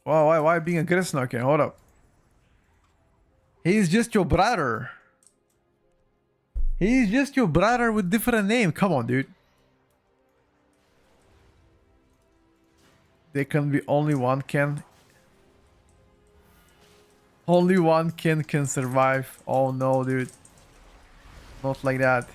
Wow, why being aggressive? Okay, hold up. He's just your brother. He's just your brother with different name. Come on, dude. There can be only one Ken. Only one Ken can survive. Oh no, dude. Not like that.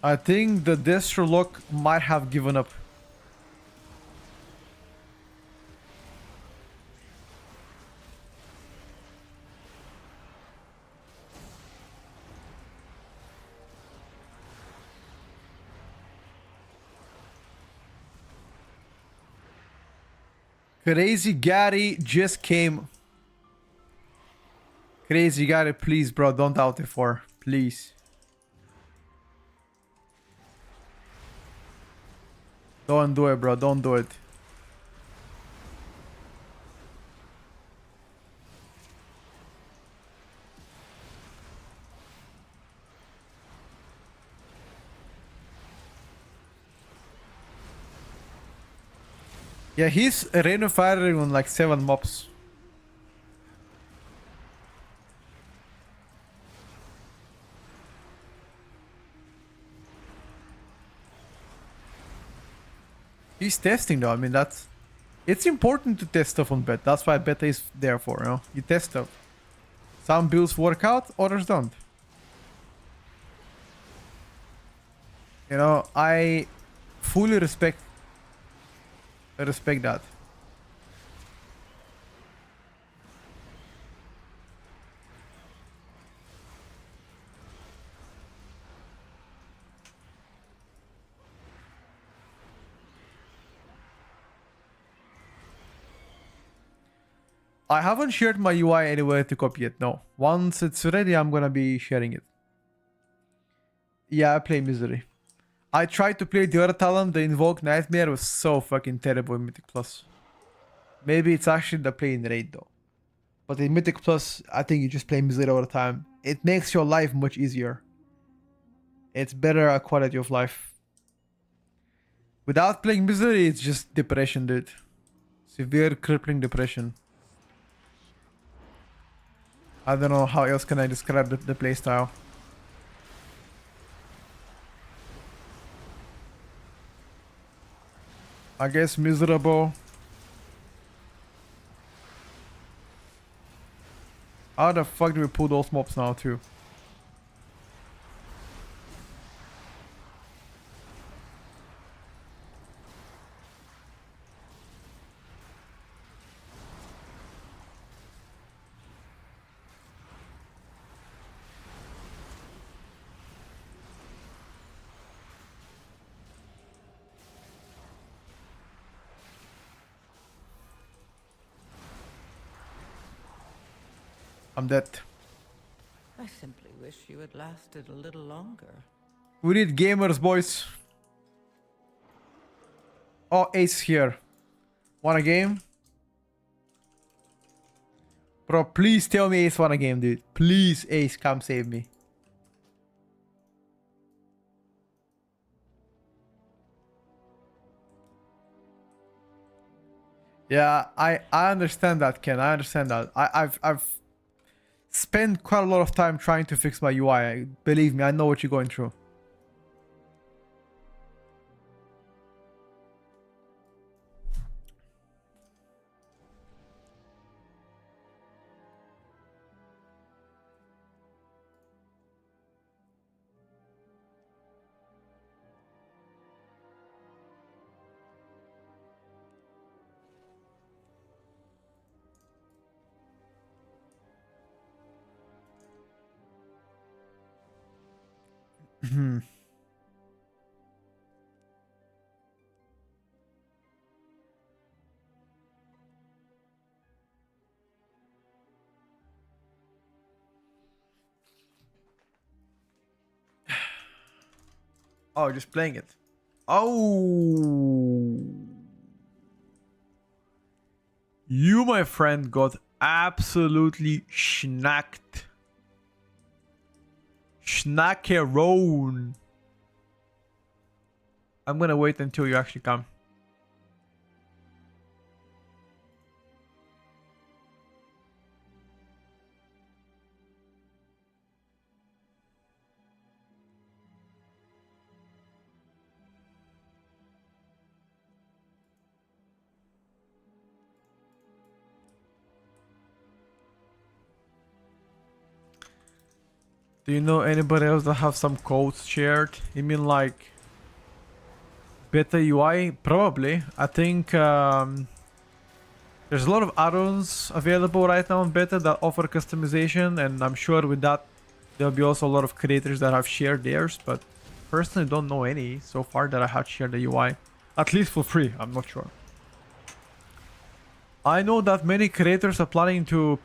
I think the Destro lock might have given up. Crazy Gary just came. Crazy Gary, please, bro, don't out it for. Please. Don't do it, bro. Don't do it. Yeah, he's rain firing on like 7 mobs. He's testing though. I mean, it's important to test stuff on beta. That's why beta is there for, you know. You test stuff. Some builds work out, others don't. You know, I fully respect that. I haven't shared my UI anywhere to copy it, no. Once it's ready, I'm gonna be sharing it. Yeah, I play Misery. I tried to play the other talent, the Invoke Nightmare was so fucking terrible in Mythic Plus. Maybe it's actually the play in Raid though. But in Mythic Plus, I think you just play Misery all the time. It makes your life much easier. It's better quality of life. Without playing Misery, it's just depression, dude. Severe crippling depression. I don't know how else can I describe the playstyle. I guess miserable. How the fuck do we pull those mobs now too? I'm dead. I simply wish you had lasted a little longer. We need gamers, boys. Oh, Ace here. Want a game? Bro, please tell me Ace want a game, dude. Please, Ace, come save me. Yeah, I understand that, Ken. I understand that. I've spent quite a lot of time trying to fix my UI. Believe me, I know what you're going through. Oh, just playing it. Oh. You, my friend, got absolutely schnacked. Schnackerone. I'm gonna wait until you actually come. Do you know anybody else that have some codes shared? You mean like beta UI? Probably. I think there's a lot of add-ons available right now in beta that offer customization, and I'm sure with that there'll be also a lot of creators that have shared theirs, but personally don't know any so far that I had shared the UI. At least for free, I'm not sure. I know that many creators are planning to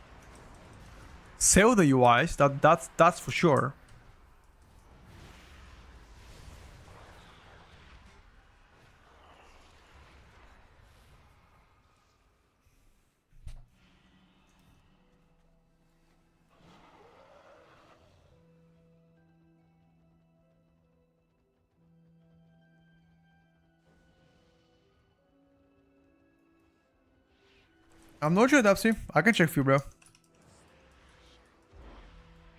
sell the UIs, that's for sure. I'm not sure, Dapsy. I can check for you, bro.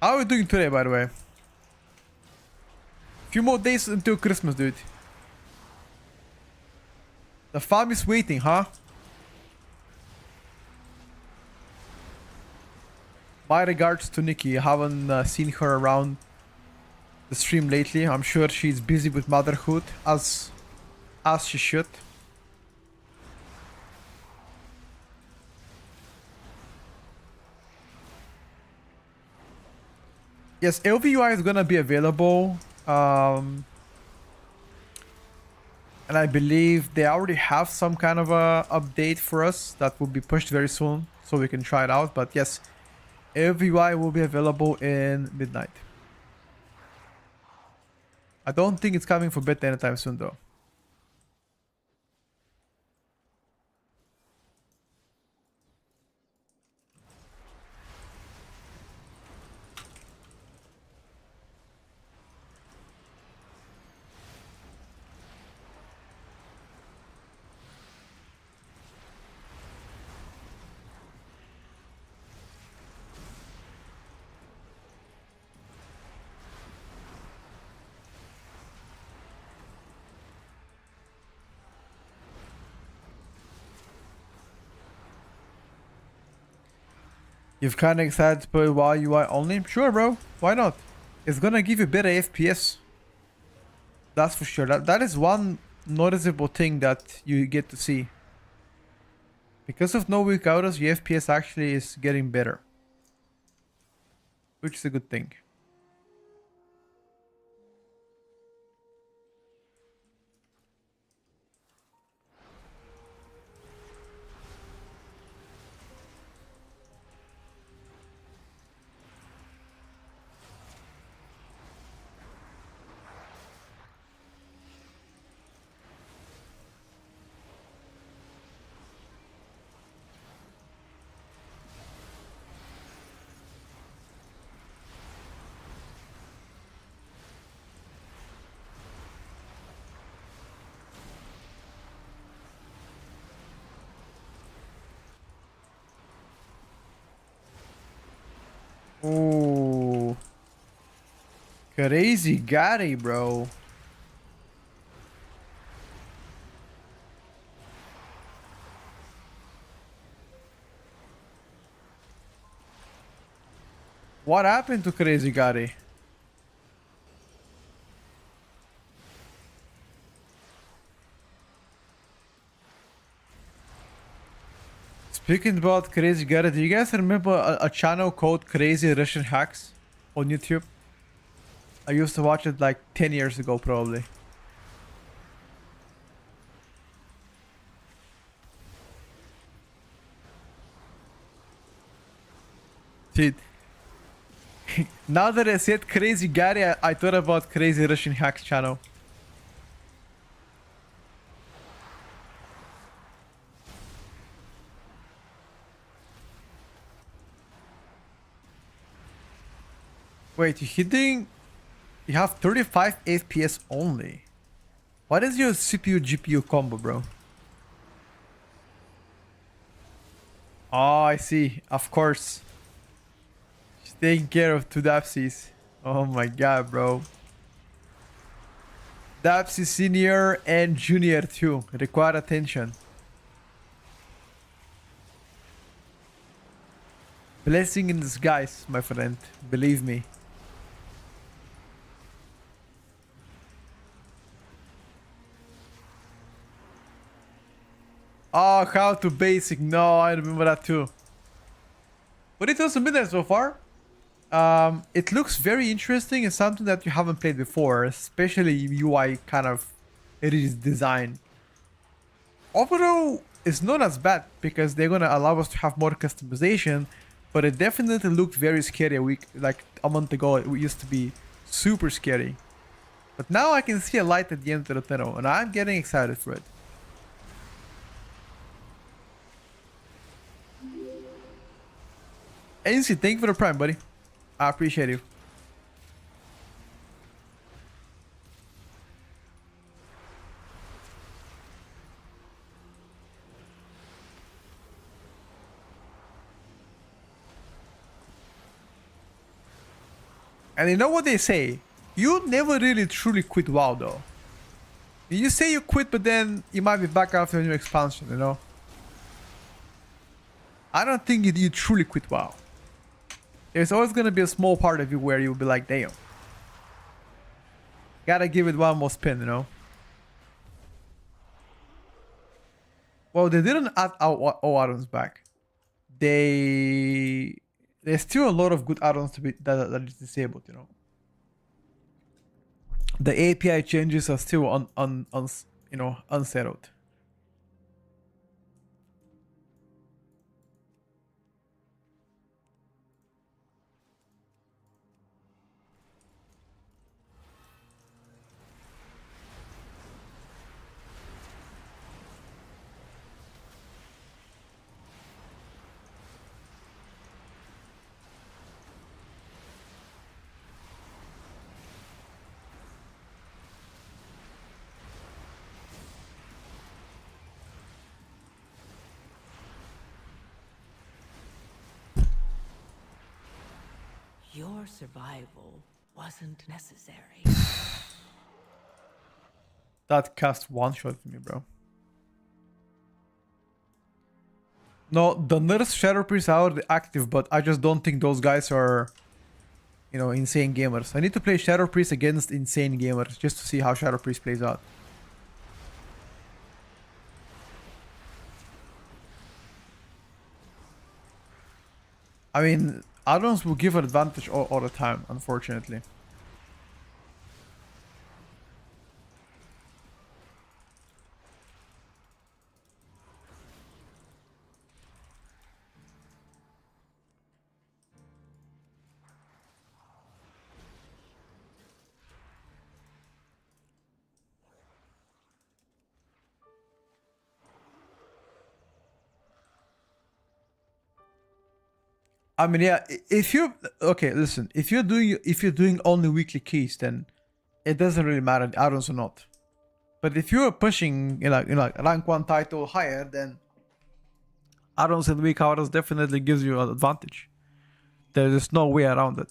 How are we doing today, by the way? Few more days until Christmas, dude. The farm is waiting, huh? My regards to Nikki. I haven't seen her around the stream lately. I'm sure she's busy with motherhood, as she should. Yes, LVUI is gonna be available. And I believe they already have some kind of a update for us that will be pushed very soon, so we can try it out. But yes, LVUI will be available in midnight. I don't think it's coming for beta anytime soon, though. You've kind of excited to play WoW UI only? Sure, bro. Why not? It's gonna give you better FPS. That's for sure. That is one noticeable thing that you get to see. Because of no weak autos, your FPS actually is getting better. Which is a good thing. Oh, crazy Gary, bro. What happened to Crazy Gary? Speaking about Crazy Gary, do you guys remember a channel called Crazy Russian Hacks on YouTube? I used to watch it like 10 years ago, probably. Dude. Now that I said Crazy Gary, I thought about Crazy Russian Hacks channel. Wait, you're hitting... You have 35 FPS only. What is your CPU GPU combo, bro? Oh, I see. Of course. She's taking care of two Dapsies. Oh my god, bro. Dapsy Senior and Junior too. Require attention. Blessing in disguise, my friend. Believe me. Oh, how to basic. No, I remember that too. But it was a midnight so far. It looks very interesting and something that you haven't played before, especially UI kind of redesign. Overall, it's not as bad because they're gonna allow us to have more customization, but it definitely looked very scary like a month ago. It used to be super scary. But now I can see a light at the end of the tunnel and I'm getting excited for it. Ainsley, thank you for the prime, buddy. I appreciate you. And you know what they say? You never really truly quit WoW though. You say you quit, but then you might be back after a new expansion, you know? I don't think you truly quit WoW. There's always gonna be a small part of you where you'll be like, damn. Gotta give it one more spin, you know? Well, they didn't add all add-ons back. There's still a lot of good add-ons to be that is disabled, you know? The API changes are still unsettled. Your survival wasn't necessary. That cast one shot for me, bro. No, the Nurse Shadow Priest are already active, but I just don't think those guys are, you know, insane gamers. I need to play Shadow Priest against insane gamers just to see how Shadow Priest plays out. I mean, add-ons will give an advantage all the time, unfortunately. I mean, yeah, if you okay, listen, if you're doing only weekly keys, then it doesn't really matter, add-ons or not. But if you're pushing, rank 1 title higher, then add-ons and weak hours definitely gives you an advantage. There is no way around it.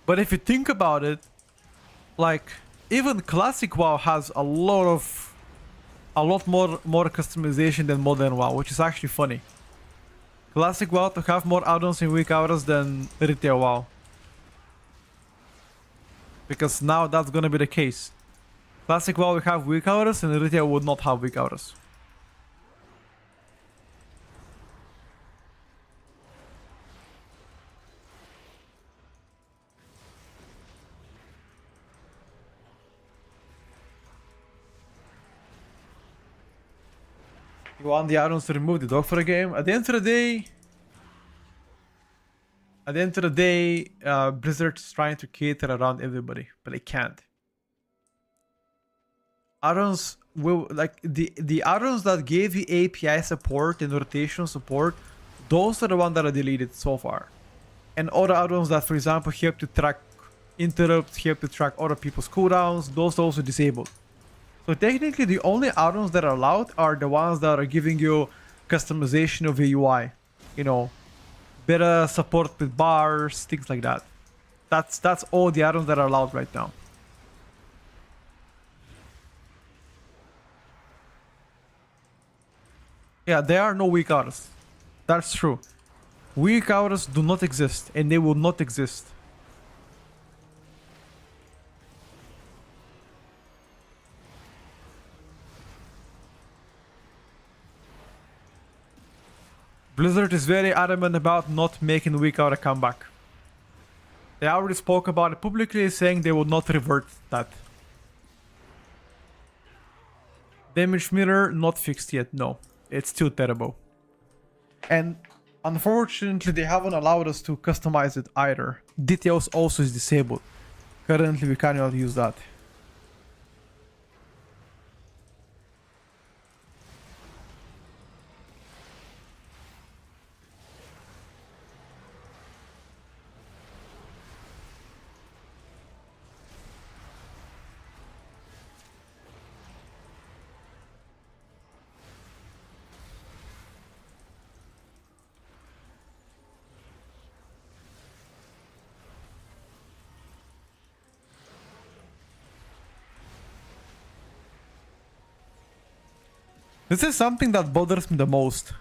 But if you think about it, like, even classic WoW has a lot more customization than modern WoW, which is actually funny. Classic WoW to have more add-ons in weak hours than retail WoW. Because now that's gonna be the case. Classic WoW will have weak hours and retail would not have weak hours. You want the add-ons to remove the dog for a game? At the end of the day, Blizzard's trying to cater around everybody, but they can't. Add-ons will, like, the add-ons that gave you API support and rotation support, those are the ones that are deleted so far. And other add-ons that, for example, help to track interrupts, help to track other people's cooldowns, those are also disabled. So technically, the only add-ons that are allowed are the ones that are giving you customization of the UI. You know, better support with bars, things like that. That's all the add-ons that are allowed right now. Yeah, there are no weak hours. That's true. Weak hours do not exist, and they will not exist. Blizzard is very adamant about not making weak hour a comeback. They already spoke about it publicly, saying they will not revert that. Damage mirror not fixed yet, no. It's still terrible. And unfortunately, they haven't allowed us to customize it either. Details also is disabled. Currently, we cannot use that. This is something that bothers me the most.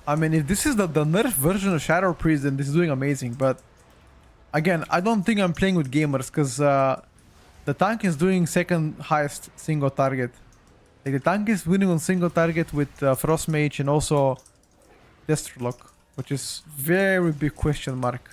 I mean, if this is the nerf version of Shadow Priest, then this is doing amazing. But again, I don't think I'm playing with gamers because the tank is doing second highest single target. Like, the tank is winning on single target with Frost Mage and also Destrlock, which is very big question mark.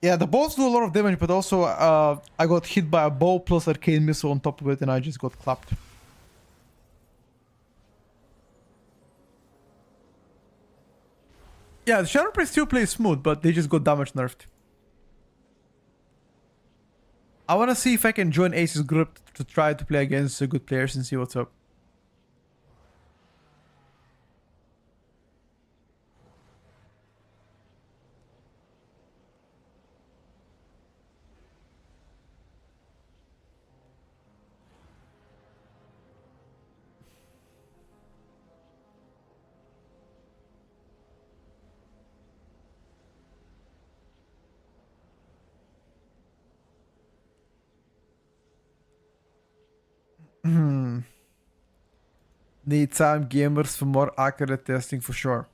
Yeah, the bows do a lot of damage, but also I got hit by a bow plus arcane missile on top of it, and I just got clapped. Yeah, the Shadow Priest still plays smooth, but they just got damage nerfed. I want to see if I can join Ace's group to try to play against good players and see what's up. Need time gamers for more accurate testing for sure.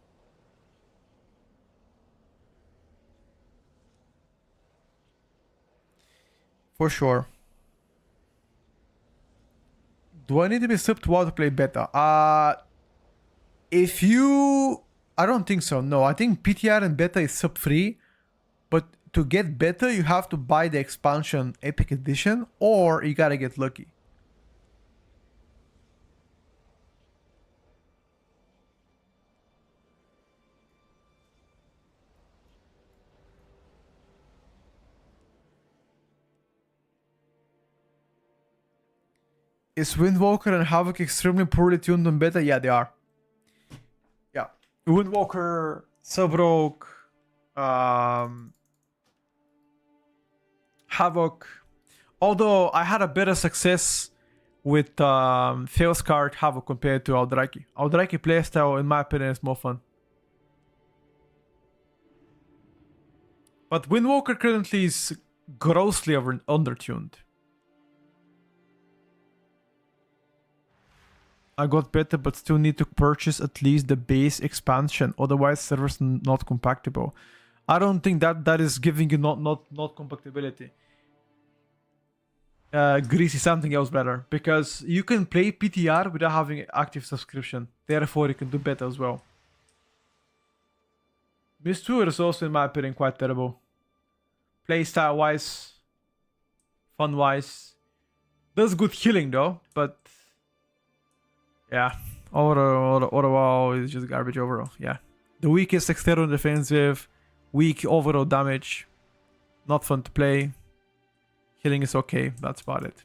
For sure. Do I need to be sub to to play beta? If you... I don't think so, no. I think PTR and beta is sub free. But to get beta, you have to buy the expansion Epic Edition, or you gotta get lucky. Is Windwalker and Havoc extremely poorly tuned on beta? Yeah, they are. Yeah. Windwalker, Subrogue, Havoc. Although I had a better success with Failscard Havoc compared to Aldraki. Aldraki playstyle, in my opinion, is more fun. But Windwalker currently is grossly undertuned. I got better, but still need to purchase at least the base expansion, otherwise servers not compatible. I don't think that is giving you not compatibility. Greasy, something else better, because you can play PTR without having active subscription. Therefore, you can do better as well. Mistour is also, in my opinion, quite terrible. Playstyle wise, fun wise, does good healing though, but yeah, overall is just garbage overall. Yeah, the weakest external defensive, weak overall damage, not fun to play. Healing is okay, that's about it.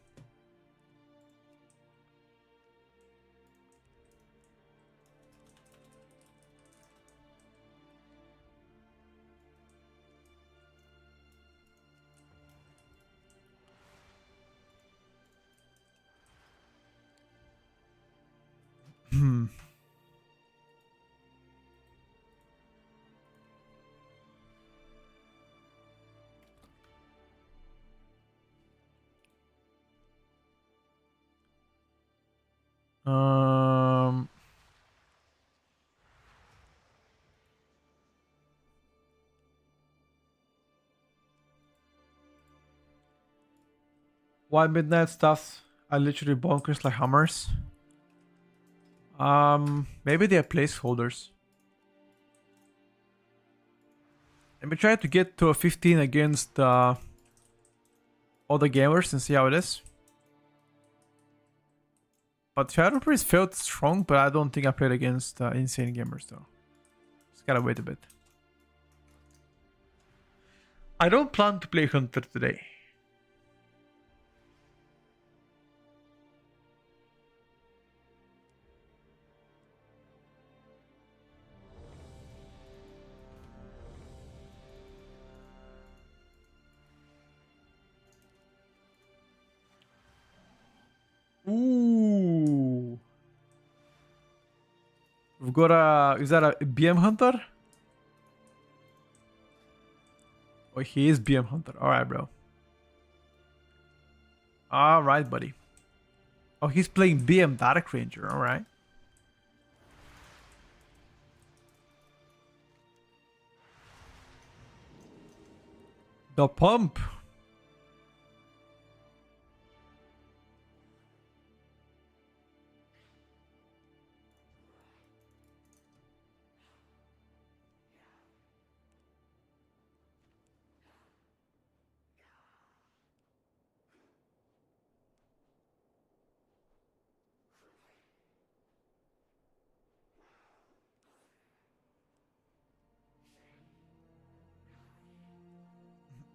Hmm. Um. Why midnight stuffs are literally bonkers like hammers? Maybe they are placeholders. Let me try to get to a 15 against other gamers and see how it is. But Shadow Priest felt strong, but I don't think I played against insane gamers though. Just gotta wait a bit. I don't plan to play Hunter today. Ooh. We've got a... Is that a BM Hunter? Oh, he is BM Hunter. Alright, bro. Alright, buddy. Oh, he's playing BM Dark Ranger. Alright. The pump.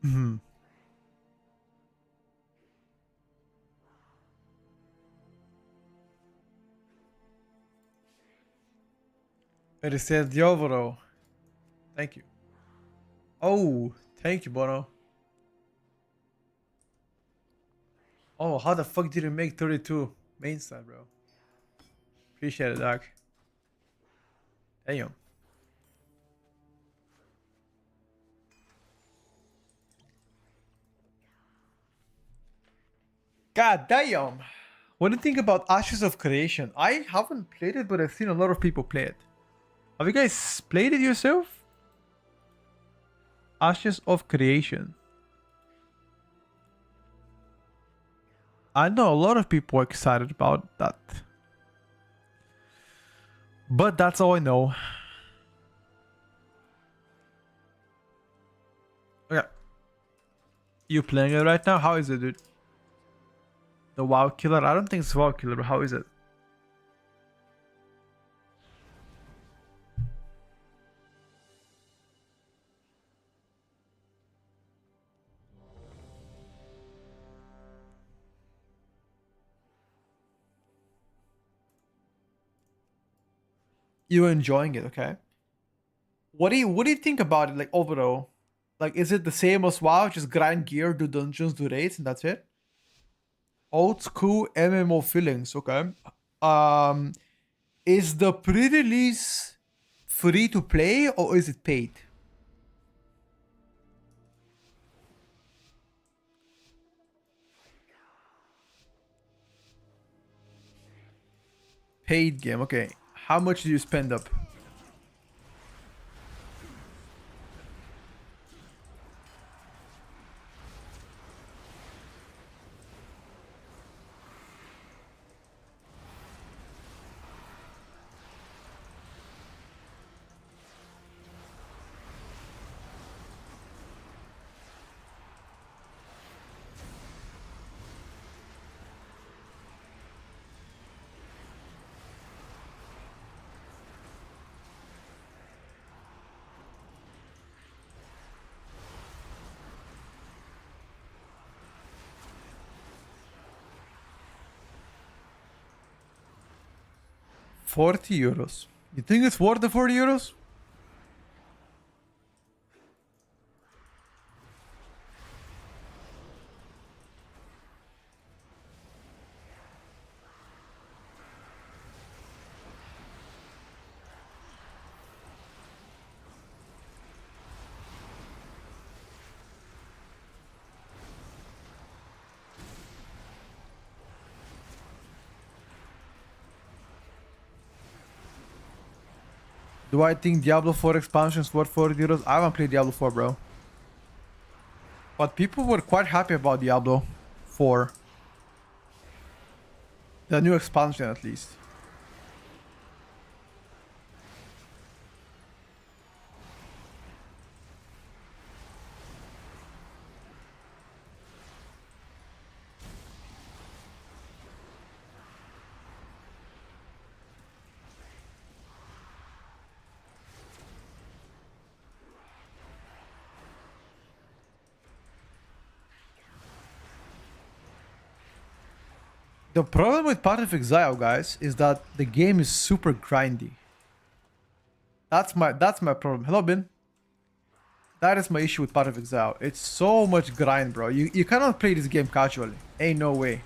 Mhm. It said Diavolo. Thank you. Oh, thank you, Bono. Oh, how the fuck did you make 32 main side, bro? Appreciate it, Doc. Damn. God damn. What do you think about Ashes of Creation? I haven't played it, but I've seen a lot of people play it. Have you guys played it yourself? Ashes of Creation. I know a lot of people are excited about that. But that's all I know. Okay. You playing it right now? How is it, dude? The WoW Killer? I don't think it's WoW Killer, but how is it? You're enjoying it, okay? What do you think about it, like overall? Like, is it the same as WoW? Just grind gear, do dungeons, do raids, and that's it? Old school MMO feelings, okay. Um, is the pre-release free to play or is it paid? Paid game, okay. How much do you spend up? €40. You think it's worth the €40? Do I think Diablo 4 expansion is worth €40? I haven't played Diablo 4, bro. But people were quite happy about Diablo 4. The new expansion, at least. The problem with Path of Exile, guys, is that the game is super grindy. That's my problem. Hello, Ben. That is my issue with Path of Exile. It's so much grind, bro. You cannot play this game casually. Ain't no way.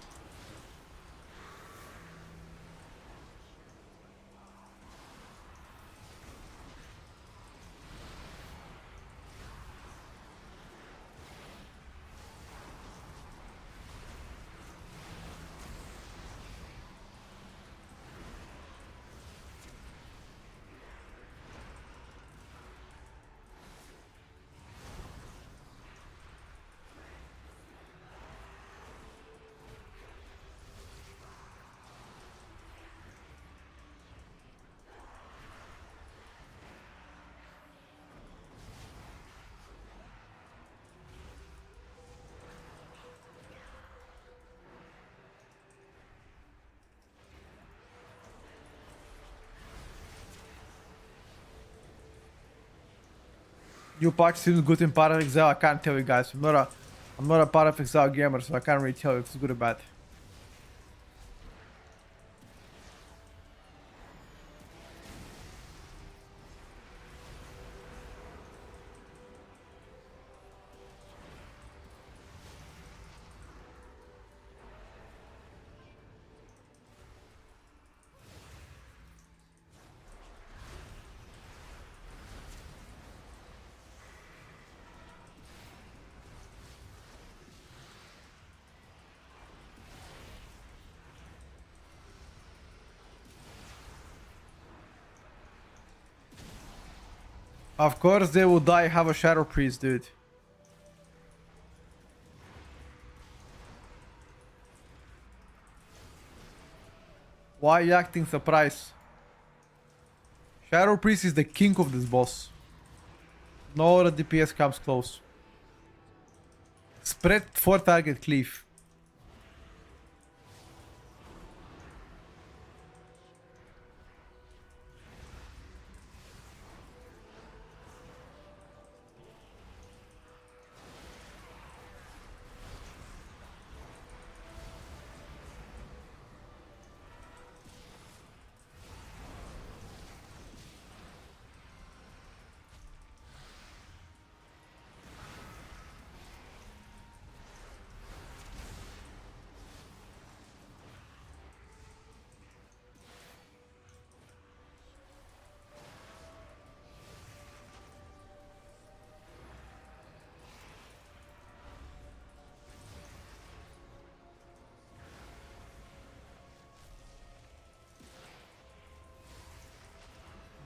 New patch seems good in Path of Exile. I can't tell you guys. I'm not a Path of Exile gamer, so I can't really tell you if it's good or bad. Of course they will die, have a Shadow Priest, dude. Why are you acting surprised? Shadow Priest is the king of this boss. No other DPS comes close. Spread 4 target cleave.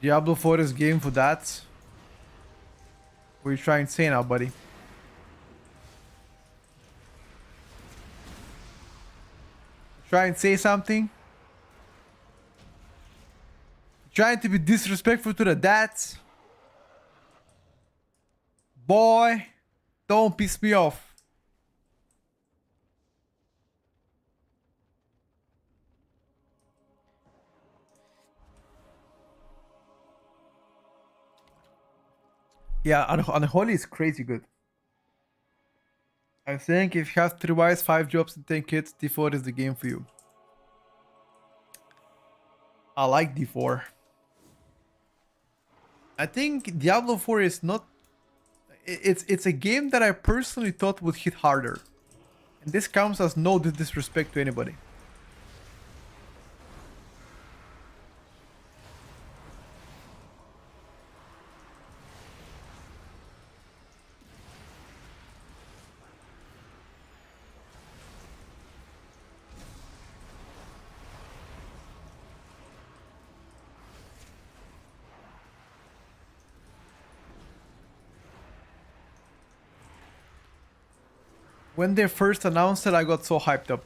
Diablo 4 is game for that. What are you trying to say now, buddy? Try and say something? Trying to be disrespectful to the dads? Boy, don't piss me off. Yeah, Unholy is crazy good. I think if you have 3 wives, 5 jobs and 10 kids, D4 is the game for you. I like D4. I think Diablo 4 is not... It's a game that I personally thought would hit harder. And this comes as no disrespect to anybody. When they first announced it, I got so hyped up.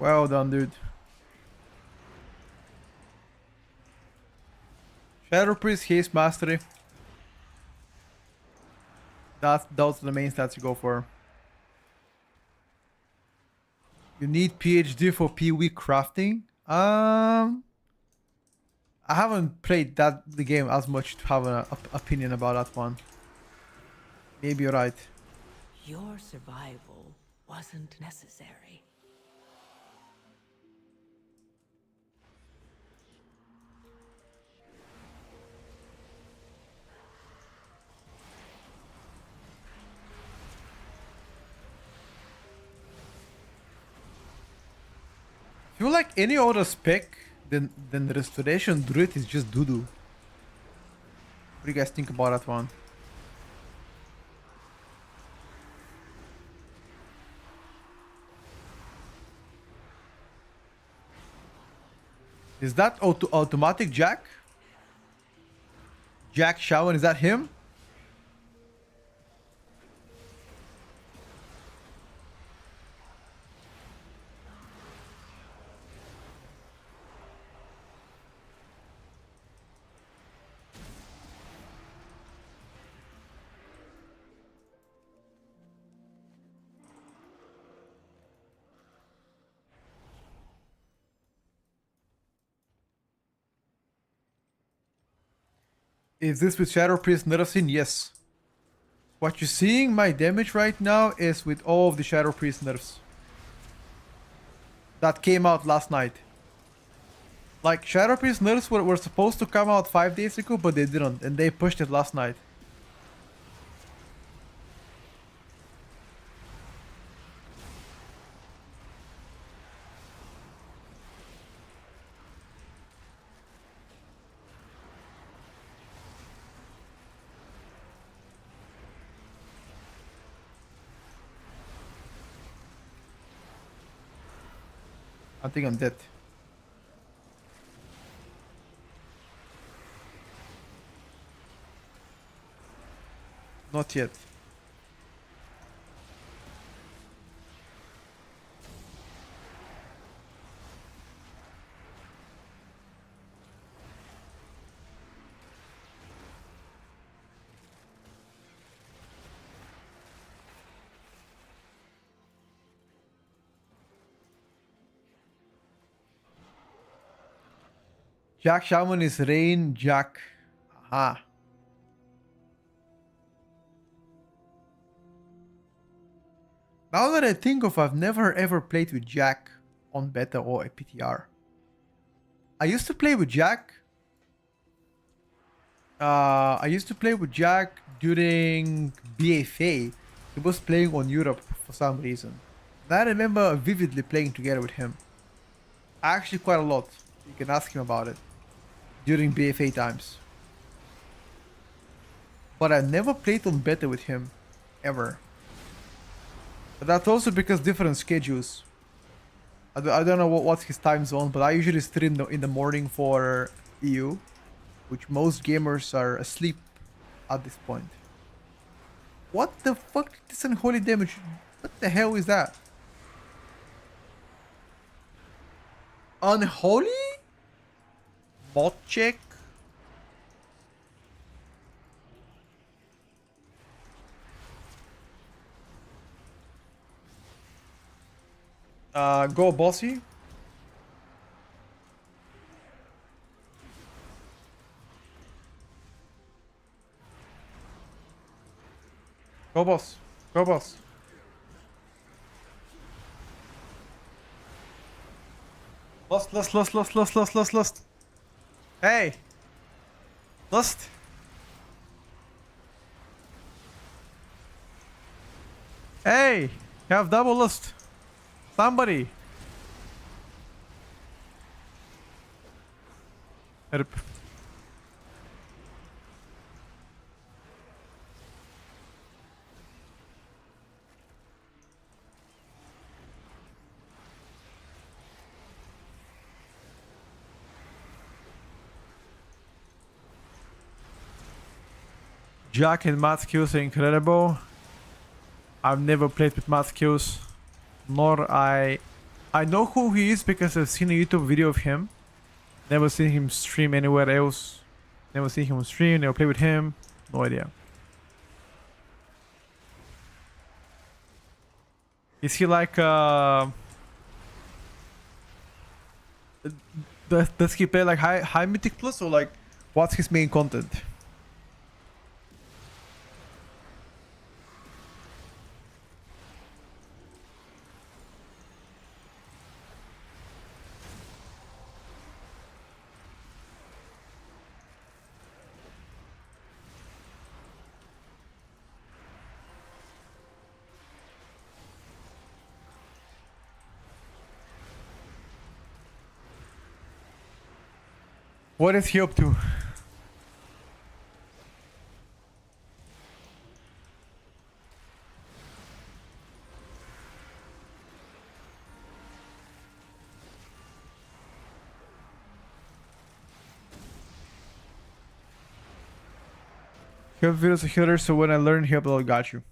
Well done, dude. Shadow Priest, Haste Mastery. Those are the main stats you go for. You need PhD for PoE crafting. I haven't played the game as much to have an opinion about that one. Maybe you're right. Your survival wasn't necessary. I feel like any other spec than the Restoration Druid is just doo-doo. What do you guys think about that one? Is that automatic Jack? Jack Shawan, is that him? Is this with Shadow Priest nerfs in? Yes. What you're seeing my damage right now is with all of the Shadow Priest nerfs. That came out last night. Like, Shadow Priest nerfs were supposed to come out 5 days ago, but they didn't, and they pushed it last night. I think I'm dead. Not yet. Jack Shaman is Rain Jack. Aha. Now that I think of, I've never ever played with Jack on beta or a PTR. I used to play with Jack. I used to play with Jack during BFA. He was playing on Europe for some reason. And I remember vividly playing together with him. Actually quite a lot. You can ask him about it. During BFA times. But I never played on beta with him. Ever. But that's also because different schedules. I don't know what's his time zone, but I usually stream in the morning for EU. Which most gamers are asleep at this point. What the fuck did this unholy damage? What the hell is that? Unholy? Bot check? Go bossy. Go boss. Go boss. Lost. Hey! Lust! Hey! You have double lust. Somebody! Help. Jack and math skills are incredible. I've never played with math skills, nor I I know who he is because I've seen a YouTube video of him. Never seen him stream anywhere else. Never seen him stream, never play with him. No idea. Is he like does he play like high mythic plus, or like what's his main content? What is he up to? You have videos of healer, so when I learn he upload, got you.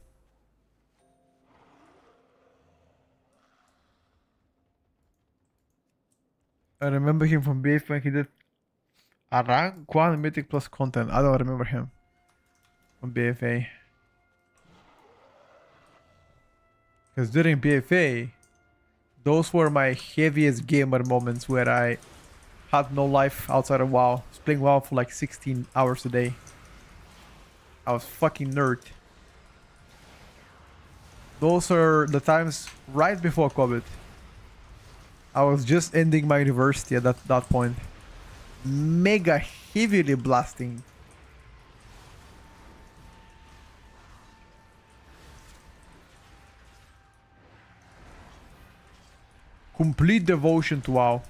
I remember him from BF when he did a rank 1 mythic plus content. I don't remember him from BFA. Because during BFA, those were my heaviest gamer moments where I had no life outside of WoW. I was playing WoW for like 16 hours a day. I was fucking nerd. Those are the times right before COVID. I was just ending my university at that point. Mega heavily blasting. Complete devotion to WoW.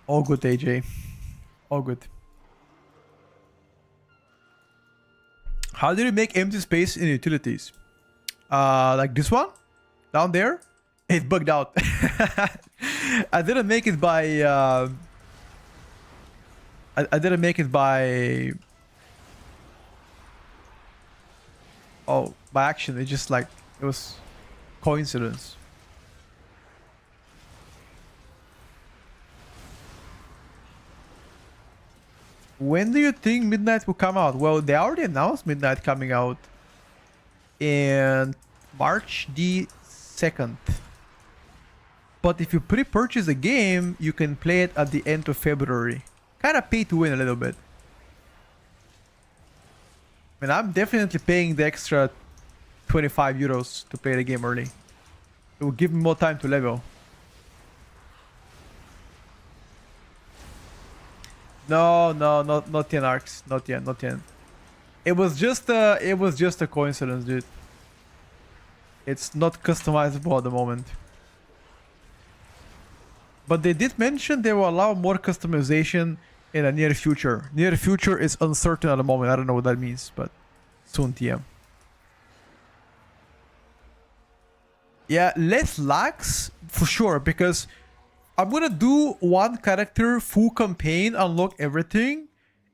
All good, AJ. All good. How did you make empty space in utilities? Like this one? Down there? It bugged out. I didn't make it by... I didn't make it by... Oh, by action. It just like... It was coincidence. When do you think Midnight will come out? Well, they already announced Midnight coming out in March the 2nd. But if you pre-purchase the game, you can play it at the end of February. Kind of pay to win a little bit. I mean, I'm definitely paying the extra 25 euros to play the game early. It will give me more time to level. No, not 10 arcs. Not yet. It was just a coincidence, dude. It's not customizable at the moment. But they did mention they will allow more customization in the near future. Near future is uncertain at the moment. I don't know what that means, but soon TM. Yeah, less lags for sure, because I'm gonna do one character full campaign, unlock everything,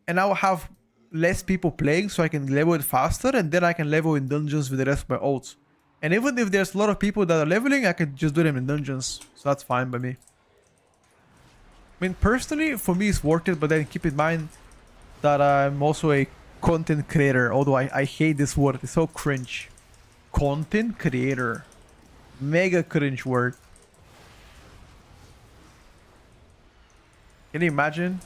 and I will have less people playing so I can level it faster, and then I can level in dungeons with the rest of my ults. And even if there's a lot of people that are leveling, I can just do them in dungeons. So that's fine by me. I mean, personally, for me it's worth it, but then keep in mind that I'm also a content creator, although I hate this word. It's so cringe. Content creator. Mega cringe word. Can you imagine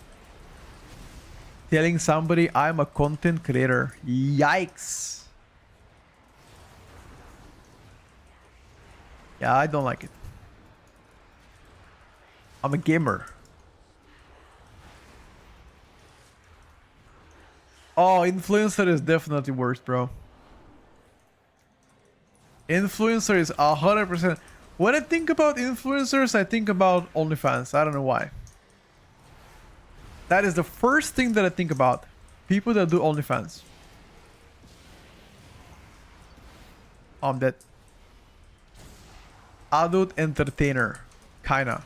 telling somebody I'm a content creator? Yikes. Yeah, I don't like it. I'm a gamer. Oh, influencer is definitely worse, bro. Influencer is 100%. When I think about influencers, I think about OnlyFans. I don't know why. That is the first thing that I think about. People that do OnlyFans. I'm dead. Adult entertainer. Kinda.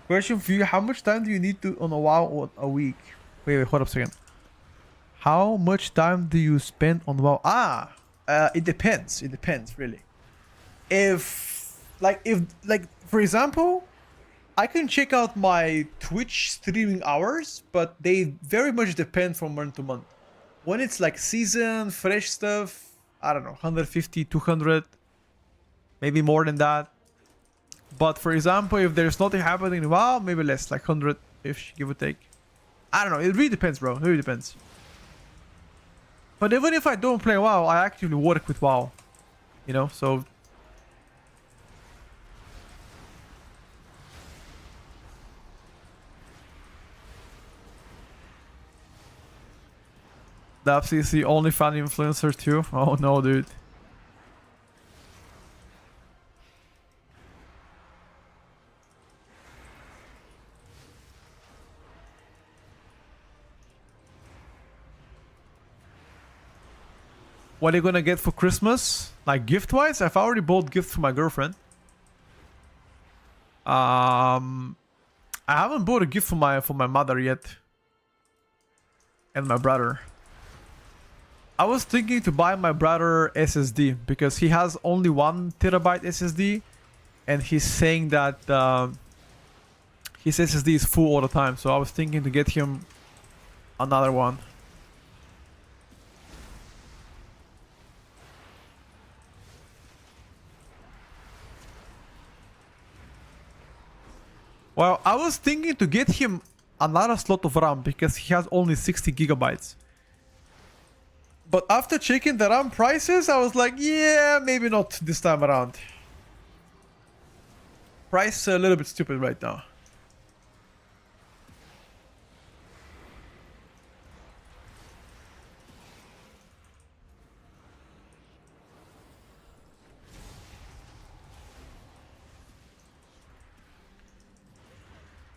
Question for you: how much time do you need to on a WoW a week? Wait, hold up a second. How much time do you spend on WoW? It depends. It depends, really. If for example, I can check out my Twitch streaming hours, but they very much depend from month to month. When it's like season, fresh stuff, I don't know, 150, 200, maybe more than that. But for example, if there's nothing happening in WoW, maybe less, like 100-ish, give or take. I don't know, it really depends, bro. It really depends. But even if I don't play WoW, I actually work with WoW. You know, so... The FCC only fan influencer too? Oh no, dude. What are you gonna get for Christmas? Like gift-wise? I've already bought gifts for my girlfriend. I haven't bought a gift for my mother yet. And my brother. I was thinking to buy my brother SSD because he has only 1 terabyte SSD, and he's saying that his SSD is full all the time. So I was thinking to get him another one. Well, I was thinking to get him another slot of RAM because he has only 60 gigabytes. But after checking the RAM prices, I was like, yeah, maybe not this time around. Price a little bit stupid right now.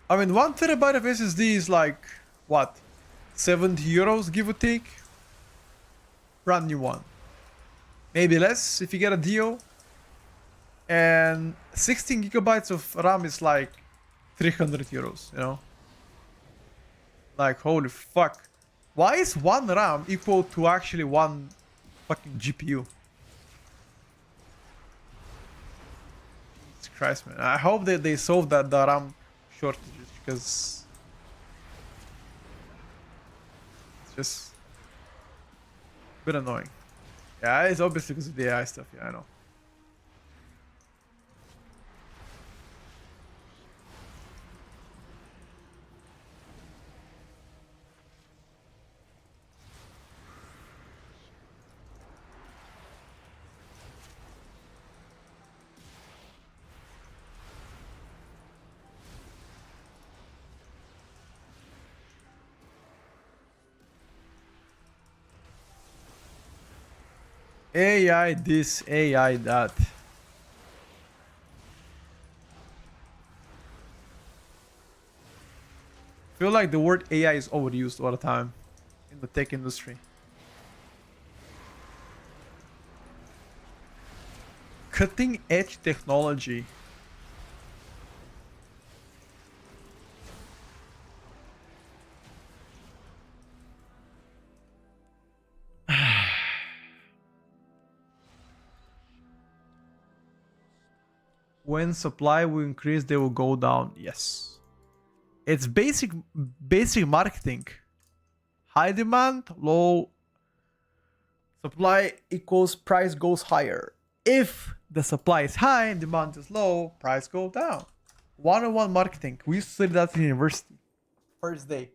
I mean, 1 terabyte of SSD is like, what? 70 euros, give or take? Brand new one. Maybe less if you get a deal. And 16 gigabytes of RAM is like 300 euros, you know? Like, holy fuck. Why is 1 RAM equal to actually 1 fucking GPU? Jesus Christ, man. I hope that they solve the RAM shortages, because it's just a bit annoying. Yeah, it's obviously because of the AI stuff. Yeah, I know. AI this, AI that. I feel like the word AI is overused all the time in the tech industry. Cutting edge technology. When supply will increase, they will go down. Yes. It's basic marketing. High demand, low supply equals price goes higher. If the supply is high and demand is low, price goes down. 101 marketing. We used to study that in university. First day.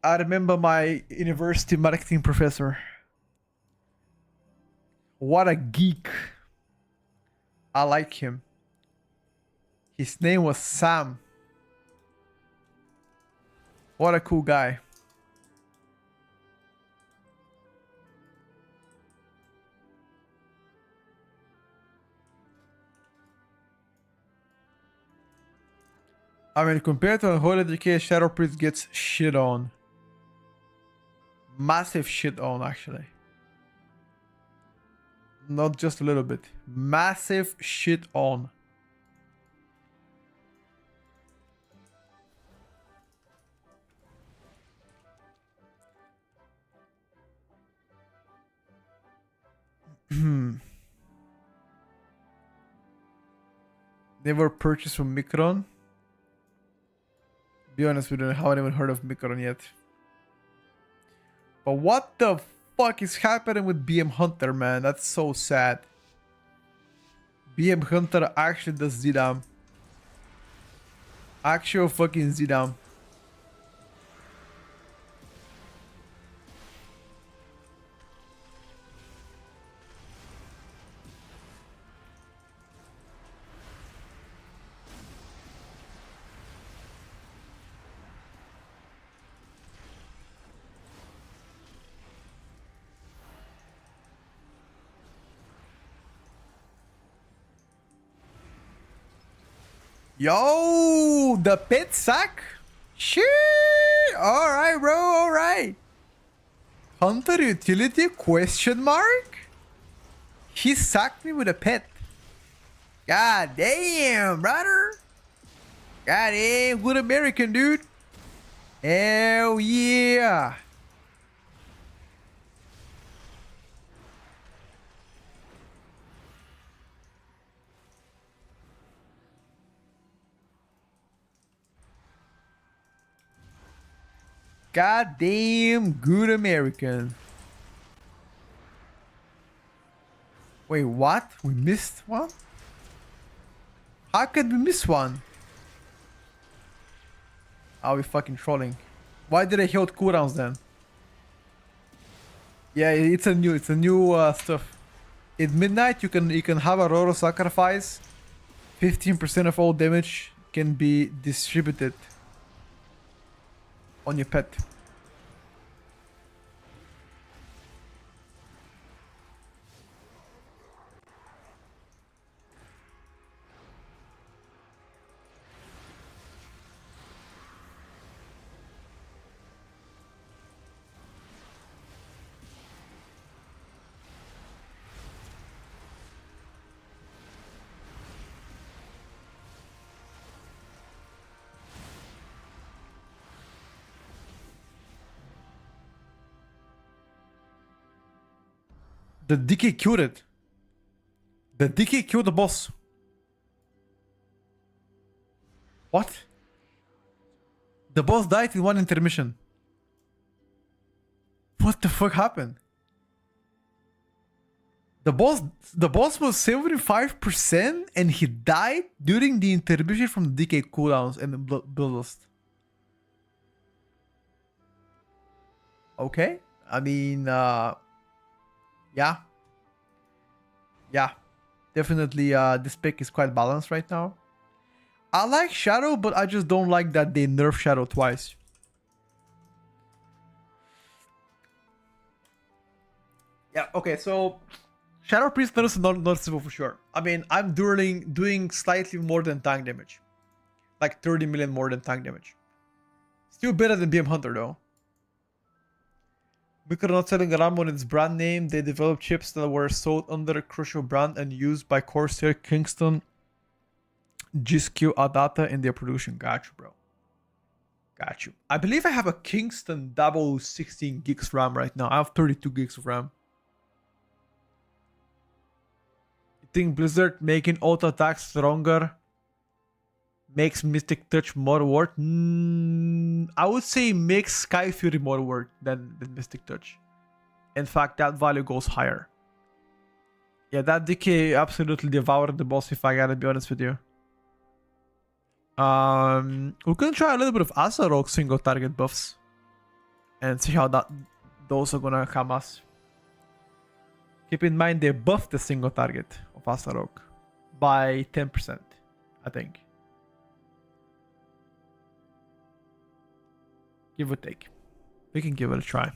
I remember my university marketing professor. What a geek. I like him. His name was Sam. What a cool guy. I mean, compared to Unholy Decay, Shadow Priest gets shit on. Massive shit on, actually. Not just a little bit. Massive shit on. Never purchased from Micron. Be honest with you, I haven't even heard of Micron yet. But what the fuck is happening with BM Hunter, man? That's so sad. BM Hunter actually does Z-Dam. Actual fucking Z-Dam. Yo, the pit sack? Shit. Alright, bro, alright. Hunter utility question mark? He sacked me with a pet. God damn, brother. God damn, good American, dude. Hell yeah. God damn, good American. Wait, what? We missed one? How could we miss one? Are we fucking trolling? Why did I hold cooldowns then? Yeah, it's a new stuff. At midnight you can have a Roro sacrifice. 15% of all damage can be distributed on your pet. The DK killed it. The DK killed the boss. What? The boss died in one intermission. What the fuck happened? The boss was 75% and he died during the intermission from the DK cooldowns and the bloodlust. Okay. I mean, yeah. Yeah. Definitely, this pick is quite balanced right now. I like Shadow, but I just don't like that they nerf Shadow twice. Yeah, okay, so Shadow Priest nerfs is not noticeable for sure. I mean, I'm doing slightly more than tank damage. Like 30 million more than tank damage. Still better than BM Hunter though. Micro not selling RAM on its brand name. They developed chips that were sold under a crucial brand and used by Corsair, Kingston, GSQ, Adata in their production. Got you, bro. Got you. I believe I have a Kingston double 16 gigs RAM right now. I have 32 gigs of RAM. You think Blizzard making auto attacks stronger makes Mystic Touch more worth? I would say makes Sky Fury more worth than Mystic Touch. In fact, that value goes higher. Yeah, that DK absolutely devoured the boss, if I gotta be honest with you. We're gonna try a little bit of Asarok single target buffs and see how those are gonna come us. Keep in mind they buffed the single target of Asarok by 10%, I think. Give or take. We can give it a try.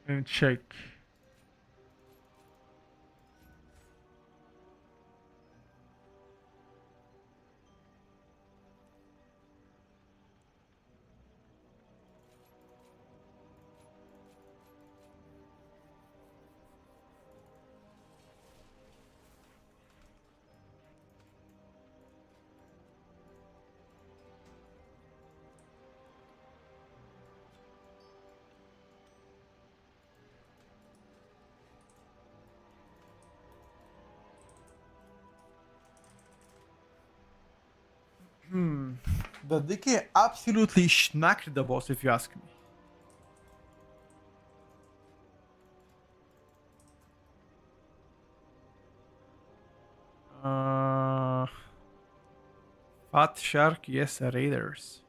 Let me check. The DK absolutely schnacked the boss, if you ask me. Fat Shark, yes, Raiders.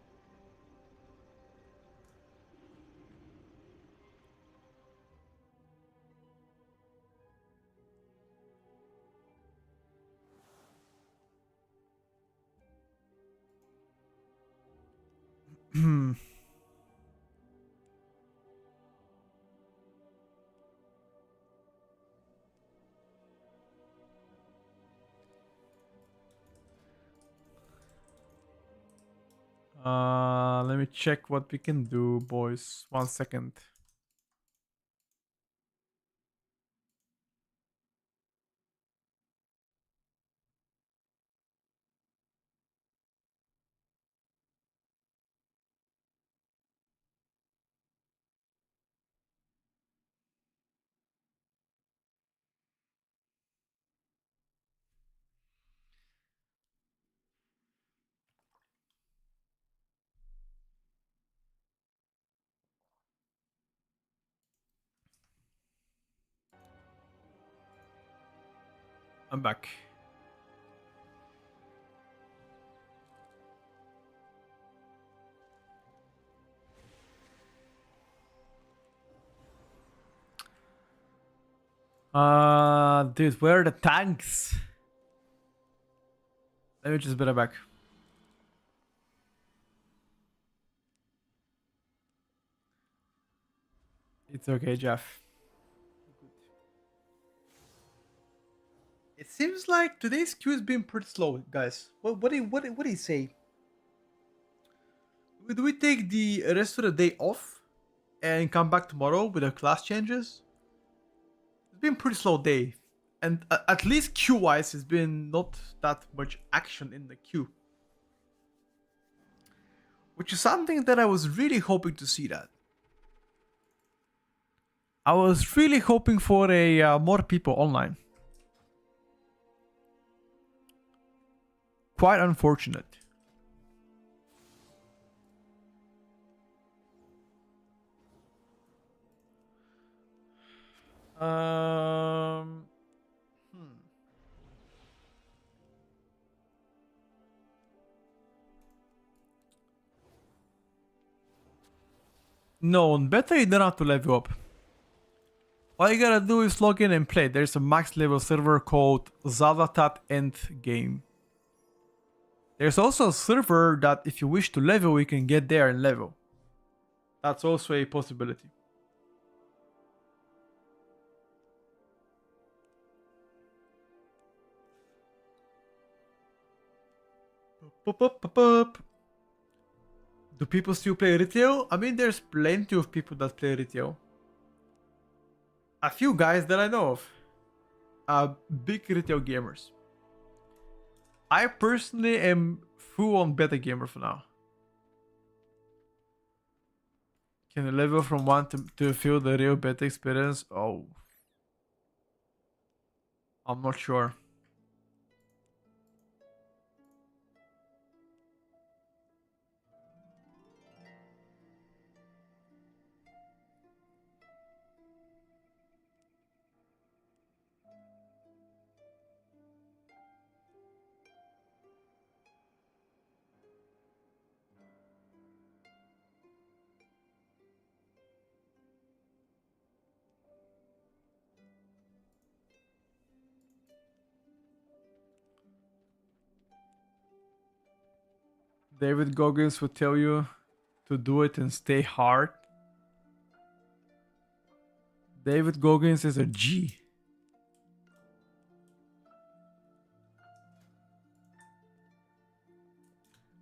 Let me check what we can do, boys. 1 second. I'm back. Dude, where are the tanks? Let me just better back. It's okay, Jeff. It seems like today's queue has been pretty slow, guys. What do you say? Do we take the rest of the day off and come back tomorrow with the class changes? It's been a pretty slow day, and at least queue-wise, it's been not that much action in the queue, which is something that I was really hoping to see. That I was really hoping for a more people online. Quite unfortunate. No, on beta you don't have to level up. All you gotta do is log in and play. There's a max level server called Zavatat Endgame. There's also a server that if you wish to level, you can get there and level. That's also a possibility. Do people still play retail? I mean, there's plenty of people that play retail. A few guys that I know of are big retail gamers. I personally am full on beta gamer for now. Can you level from 1 to feel the real beta experience? Oh. I'm not sure. David Goggins will tell you to do it and stay hard. David Goggins is a G.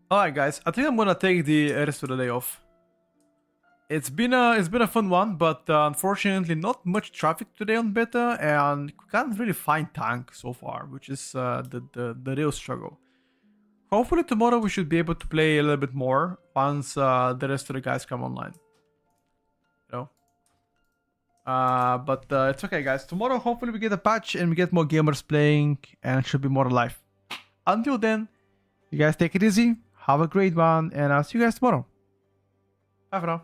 Alright guys, I think I'm gonna take the rest of the day off. It's been a fun one, but unfortunately not much traffic today on beta, and we can't really find tank so far, which is the real struggle. Hopefully tomorrow we should be able to play a little bit more once the rest of the guys come online. You know? But it's okay guys. Tomorrow hopefully we get a patch and we get more gamers playing and it should be more alive. Until then, you guys take it easy. Have a great one, and I'll see you guys tomorrow. Bye for now.